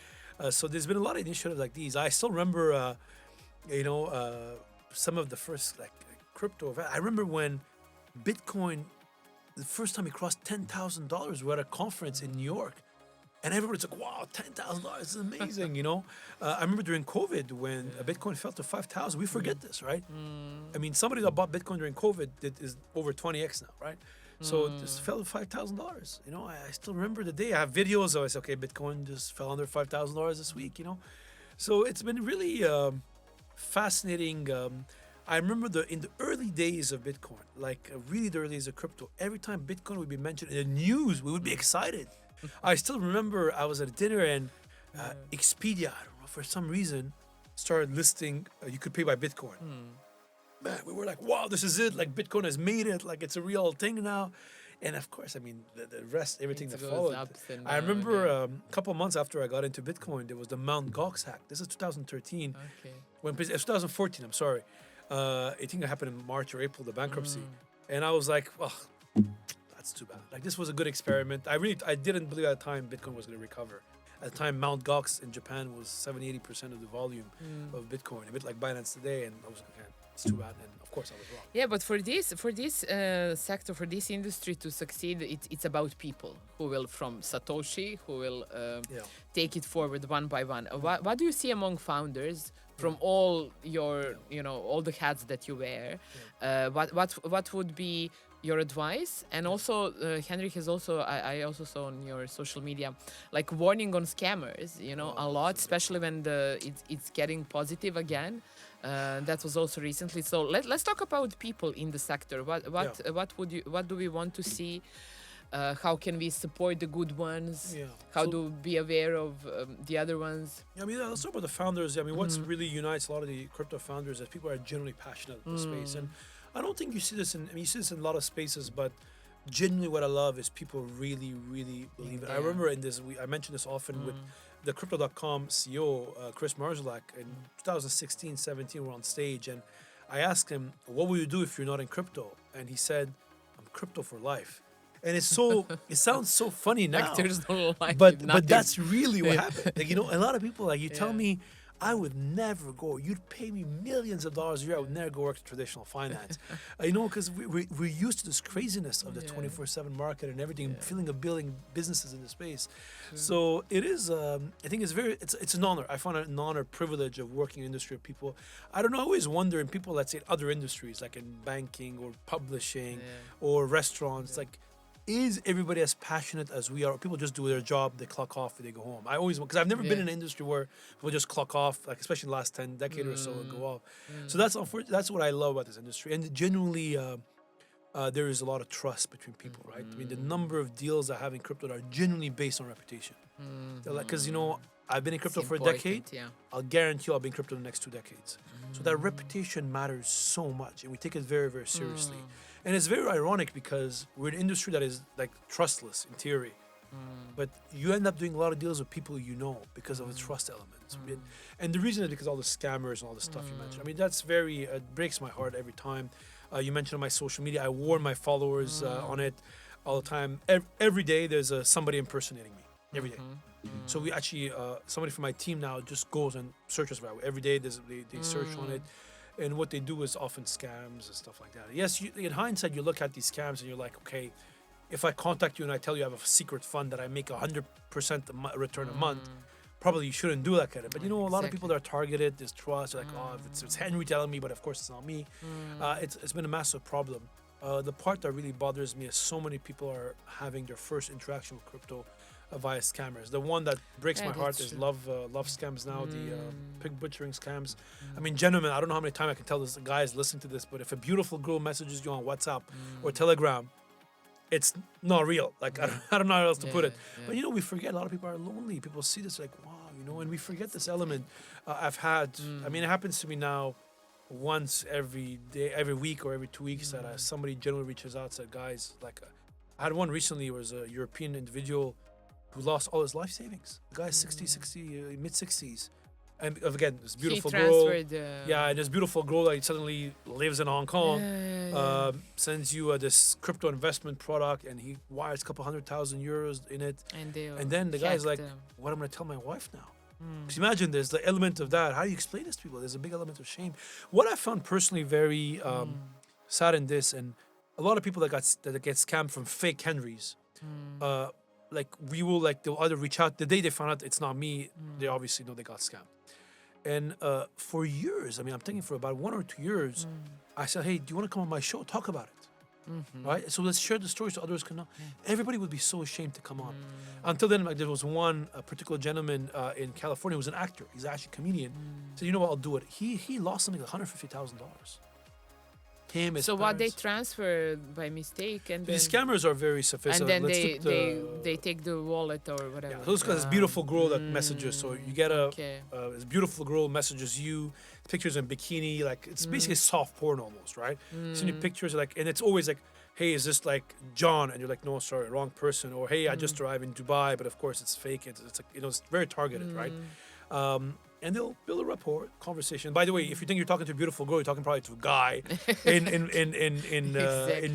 So there's been a lot of initiatives like these. I still remember, some of the first crypto events. I remember when Bitcoin, the first time it crossed $10,000, we were at a conference in New York. And everybody's like, wow, $10,000 is amazing, I remember during COVID when Bitcoin fell to 5,000. We forget this, right? I mean, somebody that bought Bitcoin during COVID is over 20x now, right? So this fell to $5,000. I still remember the day. I have videos. I said, okay, Bitcoin just fell under $5,000 this week. So it's been really fascinating. I remember in the early days of Bitcoin, really the early days of crypto. Every time Bitcoin would be mentioned in the news, we would be excited. I still remember I was at a dinner and Expedia, I don't know, for some reason, started listing you could pay by Bitcoin. Man, we were like, wow, this is it. Like, Bitcoin has made it. Like, it's a real thing now. And of course, I mean, the rest, everything that followed. I remember a couple of months after I got into Bitcoin, there was the Mt. Gox hack. This is 2013. Okay. It's 2014, I'm sorry. I think it happened in March or April, the bankruptcy. And I was like, well, that's too bad. Like, this was a good experiment. I didn't believe at the time Bitcoin was going to recover. At the time, Mt. Gox in Japan was 70-80% of the volume of Bitcoin, a bit like Binance today. And I was like, okay, it's too bad. And of course, I was wrong. Yeah, but for this sector, for this industry to succeed, it's about people who will, from Satoshi, who will take it forward one by one. What do you see among founders from all your, all the hats that you wear? What would be your advice? And also, Henry has also, I also saw on your social media, like warning on scammers, a lot, especially when it's getting positive again. That was also recently. So let's talk about people in the sector. What do we want to see? How can we support the good ones? How do we be aware of the other ones? I mean, let's talk about the founders. I mean, what's really unites a lot of the crypto founders is people are genuinely passionate about the space. And I don't think you see this you see this in a lot of spaces, but genuinely what I love is people really, really believe it. I remember I mentioned this often with the Crypto.com CEO, 𝗗𝗜𝗦𝗖𝗟𝗔𝗜𝗠𝗘𝗥, in 2016, 17, we're on stage, and I asked him, what will you do if you're not in crypto? And he said, I'm crypto for life. And it sounds so funny now, but that's really what happened. Like, a lot of people, like, you tell me, I would never go. You'd pay me millions of dollars a year. I would never go work in traditional finance. Because we're used to this craziness of the 24/7 market and everything, feeling of building businesses in the space. So it is. I think it's an honor. I find it an honor, privilege of working in industry of people. I don't know. I always wonder in people, let's say, in other industries like in banking or publishing or restaurants, like, is everybody as passionate as we are? Or people just do their job, they clock off, and they go home. I always, because I've never been in an industry where people just clock off, like especially the last 10 decades or so, and go off. So that's what I love about this industry. And genuinely, there is a lot of trust between people, right? I mean, the number of deals I have in crypto are genuinely based on reputation. They're like, because I've been in crypto for a decade. I'll guarantee you I'll be in crypto the next 2 decades. So that reputation matters so much, and we take it very, very seriously. And it's very ironic because we're an industry that is like trustless in theory, but you end up doing a lot of deals with people because of the trust elements. And the reason is because all the scammers and all the stuff you mentioned. I mean, that's it breaks my heart every time. You mentioned on my social media, I warn my followers on it all the time. Every day there's somebody impersonating me, every day. So we actually, somebody from my team now just goes and searches for it. Every day they search on it. And what they do is often scams and stuff like that. Yes, in hindsight, you look at these scams and you're like, okay, if I contact you and I tell you I have a secret fund that I make 100% return a month, probably you shouldn't do that kind of. But a lot of people that are targeted, there's trust. They're like, oh, it's Henry telling me, but of course it's not me. It's been a massive problem. The part that really bothers me is so many people are having their first interaction with crypto via scammers. The one that breaks my heart is love scams now, the pig butchering scams. I mean, gentlemen, I don't know how many times I can tell this guys listen to this, but if a beautiful girl messages you on WhatsApp or Telegram, it's not real. Like I don't know how else to put it. Yeah. But we forget a lot of people are lonely. People see this like, wow, and we forget this element. I've had. I mean, it happens to me now, once every day, every week or every 2 weeks that somebody generally reaches out, said, guys, like, I had one recently. It was a European individual who lost all his life savings. The guy's 60, mid 60s. And again, this beautiful girl. And this beautiful girl that suddenly lives in Hong Kong, sends you this crypto investment product, and he wires a couple €100,000 in it. And then the guy's like, what am I going to tell my wife now? Because imagine there's the element of that. How do you explain this to people? There's a big element of shame. What I found personally very sad in this, and a lot of people that get scammed from fake Henrys, they'll either reach out the day they found out it's not me, they obviously know they got scammed. And for years, I mean, I'm thinking for about 1 or 2 years, I said, hey, do you want to come on my show? Talk about it. Right? So let's share the story so others can know. Everybody would be so ashamed to come on. Until then, like, there was one particular gentleman in California who was an actor. He's actually a comedian. Said, you know what, I'll do it. He lost something like $150,000. So what, they transfer by mistake, and these scammers are very sophisticated. And then they take the wallet or whatever. Yeah, so it's got this beautiful girl that messages. So you get this beautiful girl messages you, pictures in bikini, like it's basically soft porn almost, right? So you pictures like, and it's always like, hey, is this like John? And you're like, no, sorry, wrong person. Or hey, I just arrived in Dubai, but of course it's fake. It's like, it's very targeted, right? And they'll build a rapport, conversation. By the way, if you think you're talking to a beautiful girl, you're talking probably to a guy in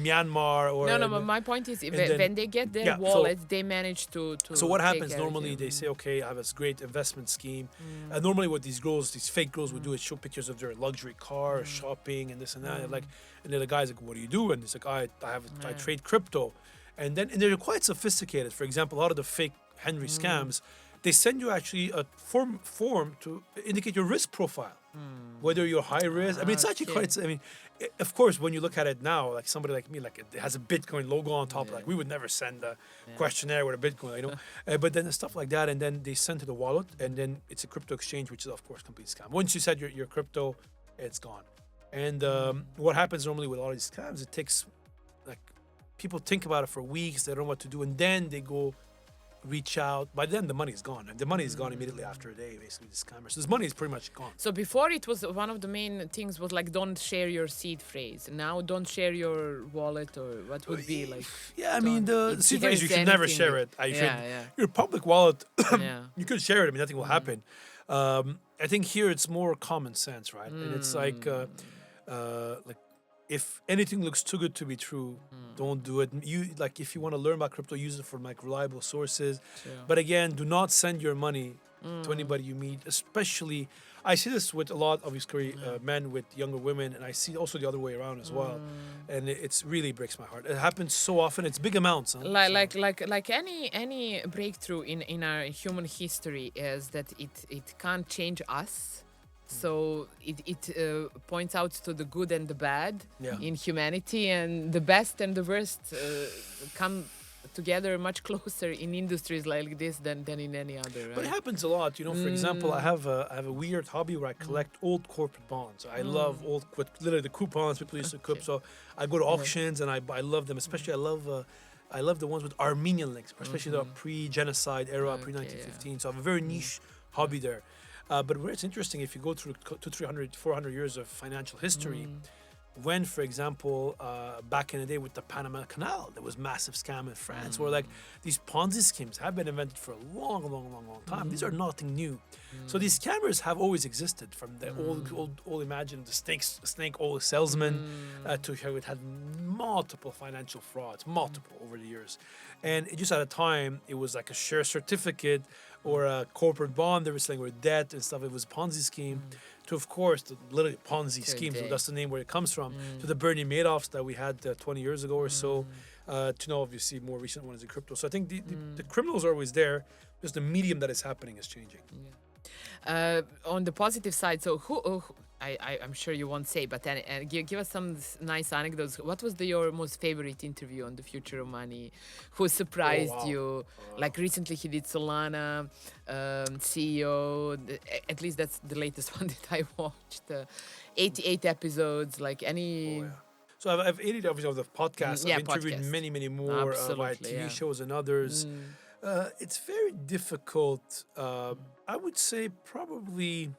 Myanmar or. No, but my point is, when they get their wallet, they manage to. So what happens normally? They say, okay, I have this great investment scheme. And normally, what these fake girls would do is show pictures of their luxury car, shopping, and this and that. And then the guy's like, what do you do? And it's like, I trade crypto, and they're quite sophisticated. For example, a lot of the fake Henry scams. They send you actually a form to indicate your risk profile, whether you're high risk. I mean, it's actually quite. I mean, of course, when you look at it now, like somebody like me, like it has a Bitcoin logo on top. Like we would never send a questionnaire with a Bitcoin, but then stuff like that, and then they send to the wallet, and then it's a crypto exchange, which is of course complete scam. Once you said your crypto, it's gone. And what happens normally with all these scams, it takes like people think about it for weeks. They don't know what to do, and then they go. Reach out. By then, the money is gone. And the money is gone immediately after a day, basically, the scammers. So this money is pretty much gone. So before, it was one of the main things was like, don't share your seed phrase. Now, don't share your wallet, or what would be like? Yeah, I mean, the seed phrase, you should never share it. Your public wallet, you could share it. I mean, nothing will happen. I think here it's more common sense, right? And it's like if anything looks too good to be true, don't do it. If you want to learn about crypto, use it from like reliable sources. But again, do not send your money to anybody you meet. Especially, I see this with a lot of men with younger women, and I see also the other way around as well. And it's really breaks my heart. It happens so often. It's big amounts. Huh? Like any breakthrough in our human history is that it can't change us. So it points out to the good and the bad in humanity, and the best and the worst come together much closer in industries like this than in any other. Right? But it happens a lot. For example, I have a weird hobby where I collect old corporate bonds. I love literally the coupons people used to clip. So I go to auctions and I love them. Especially I love the ones with Armenian links, especially the pre-genocide era, pre-1915. So I have a very niche hobby there. But where it's interesting, if you go through 300, 400 years of financial history, when, for example, back in the day with the Panama Canal, there was massive scam in France, where like these Ponzi schemes have been invented for a long time. These are nothing new. So these scammers have always existed, from the old imagine the snake oil salesman to how it had multiple financial frauds, multiple over the years. And just at a time, it was like a share certificate or a corporate bond they were selling, or debt and stuff. It was a Ponzi scheme. To, of course, literally Ponzi scheme. So that's the name where it comes from. To the Bernie Madoffs that we had 20 years ago or so. To now, obviously, more recent ones in crypto. So I think the criminals are always there. Just the medium that is happening is changing. On the positive side, so I'm sure you won't say, but then give us some nice anecdotes. What was your most favorite interview on The Future of Money? Who surprised you? Like recently he did Solana, CEO. At least that's the latest one that I watched. 88 episodes. Like any. So I've edited obviously of the podcasts. Yeah, I've interviewed podcast. many more via Absolutely, TV yeah. shows and others. It's very difficult. I would say probably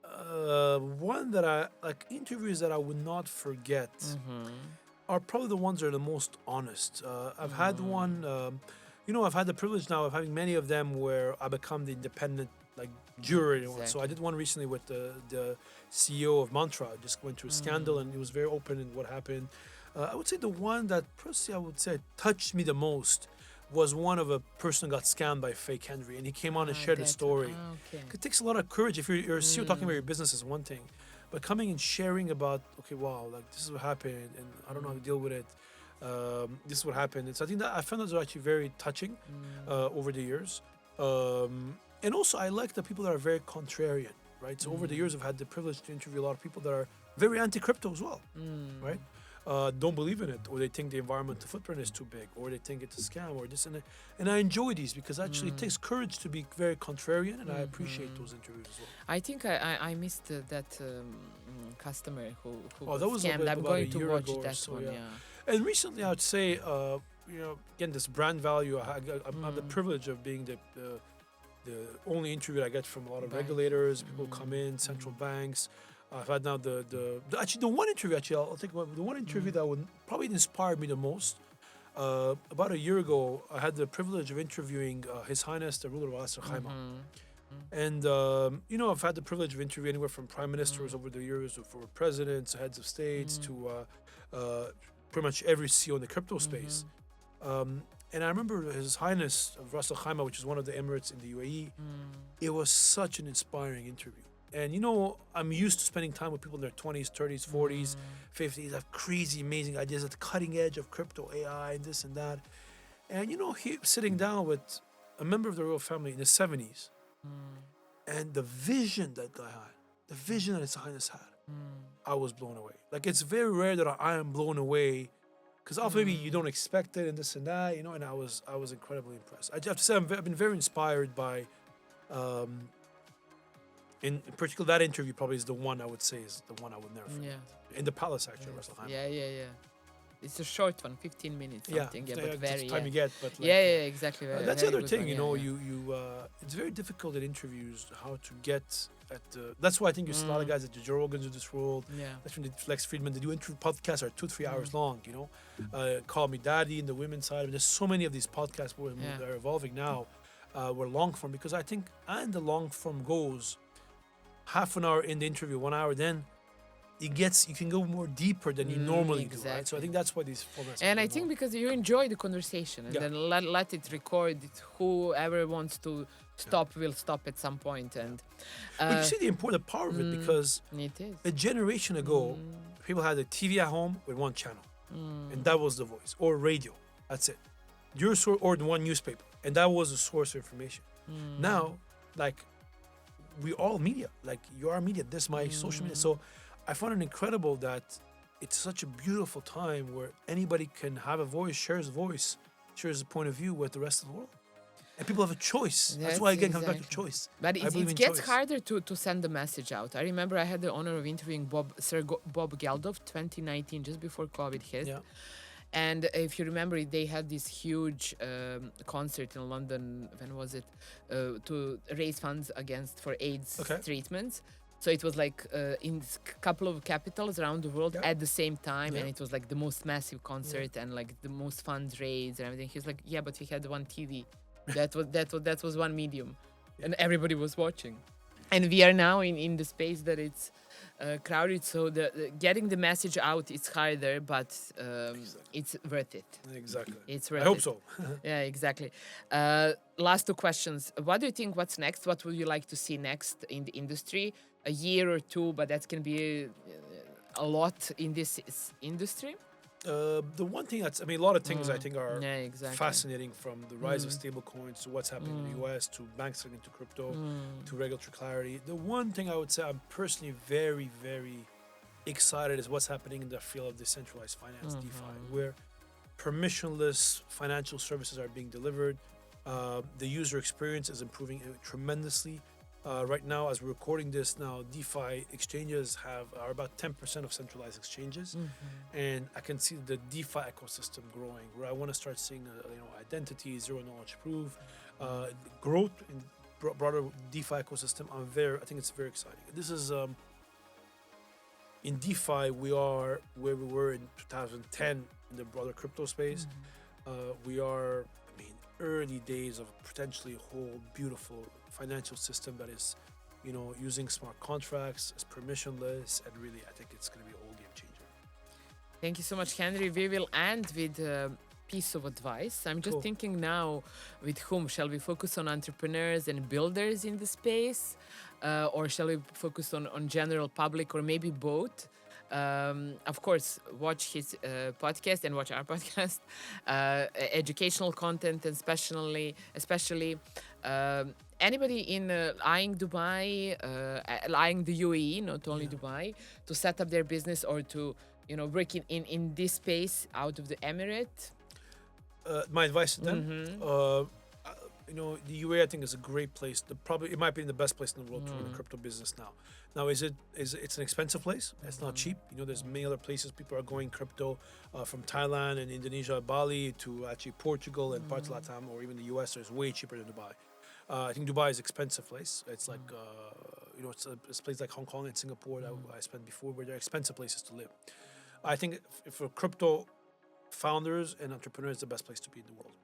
one that I like interviews that I would not forget are probably the ones that are the most honest. I've had one. I've had the privilege now of having many of them where I become the independent like jury. So I did one recently with the CEO of Mantra. Just went through a scandal and it was very open in what happened. I would say the one that personally I would say touched me the most was one of a person who got scammed by fake Henri, and he came on and shared the story. Okay. It takes a lot of courage. If you're a CEO talking about your business is one thing, but coming and sharing about, okay, wow, like this is what happened, and I don't know how to deal with it. This is what happened. And so I think that I found those are actually very touching over the years. And also I like the people that are very contrarian, right? So over the years I've had the privilege to interview a lot of people that are very anti-crypto as well, right? Don't believe in it, or they think the environmental footprint is too big, or they think it's a scam, or this and that. And I enjoy these because actually it takes courage to be very contrarian, and I appreciate those interviews as well. I think I missed that customer who That was scammed. I'm about going a to year watch ago or that so, one. yeah. Yeah. And recently, I would say, again, this brand value. I have the privilege of being the only interview I get from a lot of Right. regulators. People come in, central banks. I've had now actually the one interview. Actually, I'll think about the one interview that would probably inspired me the most. About a year ago, I had the privilege of interviewing His Highness the ruler of 𝗗𝗓𝗦𝗓𝗓. And I've had the privilege of interviewing anywhere from prime ministers over the years, for presidents, heads of states, to pretty much every CEO in the crypto space. And I remember His Highness of 𝗗𝗓𝗦𝗓𝗓, which is one of the emirates in the UAE. It was such an inspiring interview. And I'm used to spending time with people in their 20s, 30s, 40s, 50s, have crazy, amazing ideas at the cutting edge of crypto, AI, and this and that. And he sitting down with a member of the royal family in the 70s. And the vision that guy had, the vision that His Highness had, I was blown away. Like, it's very rare that I am blown away, because often maybe you don't expect it and this and that, and I was incredibly impressed. I have to say I've been very inspired by, in particular, that interview probably is the one I would say is the one I would never forget. Yeah. In the palace, actually, 𝗗𝗓𝗦𝗓𝗓. Yeah. It's a short one, 15 minutes something. Yeah, but very. Time you get, but like, Exactly. that's very the other good thing, one, you it's very difficult in interviews how to get at the. That's why I think you see a lot of guys at the Joe Rogans of this world. Yeah. That's when the Flex Friedman, they do interview podcasts are 2-3 hours long. Call Me Daddy in the women's side. There's so many of these podcasts that are evolving now. Were long form, because I think and the long form goes half an hour in the interview, 1 hour, then you can go more deeper than you normally do, right? So I think that's why these formats. And I think because you enjoy the conversation, and then let it record. Whoever wants to stop will stop at some point. And but you see the important power of it, because it is. a generation ago, people had a TV at home with one channel, and that was the voice, or radio. That's it. Or the one newspaper, and that was the source of information. Now, like, we all media. Like, you are media. This is my social media. So I found it incredible that it's such a beautiful time where anybody can have a voice, shares a point of view with the rest of the world. And people have a choice. That's why, again, it comes back to choice. But I believe it in gets choice. harder to send the message out. I remember I had the honor of interviewing Sir Bob Geldof 2019, just before COVID hit. Yeah. And if you remember, they had this huge concert in London. When was it? To raise funds for AIDS treatments. So it was like in a couple of capitals around the world at the same time, and it was like the most massive concert and like the most funds raised and everything. He was like, "Yeah, but we had one TV, that was one medium, and everybody was watching." And we are now in the space that it's crowded, so the getting the message out is harder, but it's worth it. Exactly. It's worth I hope it. so. Yeah, exactly. Last two questions. What do you think? What's next? What would you like to see next in the industry? A year or two, but that can be a lot in this industry. The one thing a lot of things I think are exactly. fascinating, from the rise of stable coins to what's happening in the US, to banks getting into crypto, to regulatory clarity. The one thing I would say I'm personally very, very excited is what's happening in the field of decentralized finance, DeFi, where permissionless financial services are being delivered. The user experience is improving tremendously. Right now, as we're recording this now, DeFi exchanges are about 10% of centralized exchanges, and I can see the DeFi ecosystem growing. Where I want to start seeing, identity, zero knowledge proof, growth in broader DeFi ecosystem. I think it's very exciting. This is in DeFi, we are where we were in 2010 in the broader crypto space. We are, early days of potentially a whole beautiful financial system that is, using smart contracts, is permissionless, and really, I think it's going to be a whole game changer. Thank you so much, Henry. We will end with a piece of advice. I'm just thinking now, with whom? Shall we focus on entrepreneurs and builders in the space? Or shall we focus on general public, or maybe both? Of course, watch his podcast and watch our podcast. Educational content, and especially anybody in eyeing Dubai, eyeing the UAE, not only Dubai, to set up their business or to work in this space out of the Emirate. My advice to them, the UAE I think is a great place. It might be the best place in the world to run a crypto business now. Now, it's an expensive place. It's not cheap. There's many other places people are going crypto, from Thailand and Indonesia, Bali, to actually Portugal and parts of Latam, or even the US. It's way cheaper than Dubai. I think Dubai is an expensive place. It's like, it's a place like Hong Kong and Singapore that I spent before, where they're expensive places to live. I think for crypto founders and entrepreneurs, it's the best place to be in the world.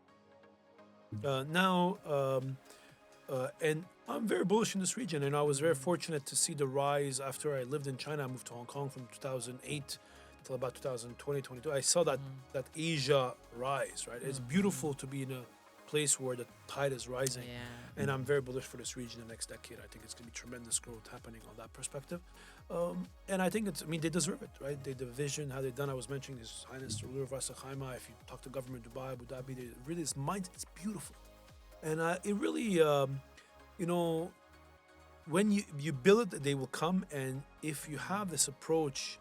And I'm very bullish in this region, and I was very fortunate to see the rise after I lived in China. I moved to Hong Kong from 2008 till about 2020, 22. I saw that Asia rise, right? It's beautiful to be in a place where the tide is rising, and I'm very bullish for this region in the next decade. I think it's going to be tremendous growth happening on that perspective, and I think they deserve it, right? The vision, how they've done. I was mentioning His Highness the ruler of Ras Al Khaimah. If you talk to government Dubai, Abu Dhabi, this mind, it's beautiful, and it really, when you build it, they will come. And if you have this approach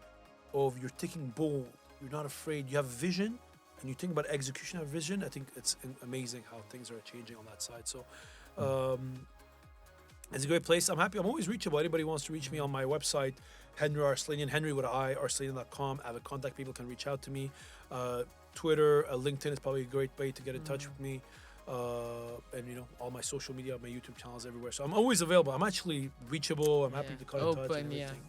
of you're thinking bold, you're not afraid, you have vision, and you think about execution of vision, I think it's amazing how things are changing on that side. So it's a great place. I'm happy. I'm always reachable. Anybody wants to reach me on my website, Henri Arslanian, Henri with Arslanian.com. I have a contact. People can reach out to me. Twitter, LinkedIn is probably a great way to get in touch with me. And all my social media, my YouTube channels, everywhere. So I'm always available. I'm actually reachable. I'm happy to cut in touch and everything.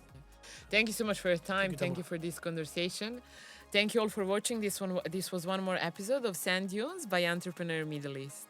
Thank you so much for your time. Thank you for this conversation. Thank you all for watching this one. This was one more episode of SandDunes by Entrepreneur Middle East.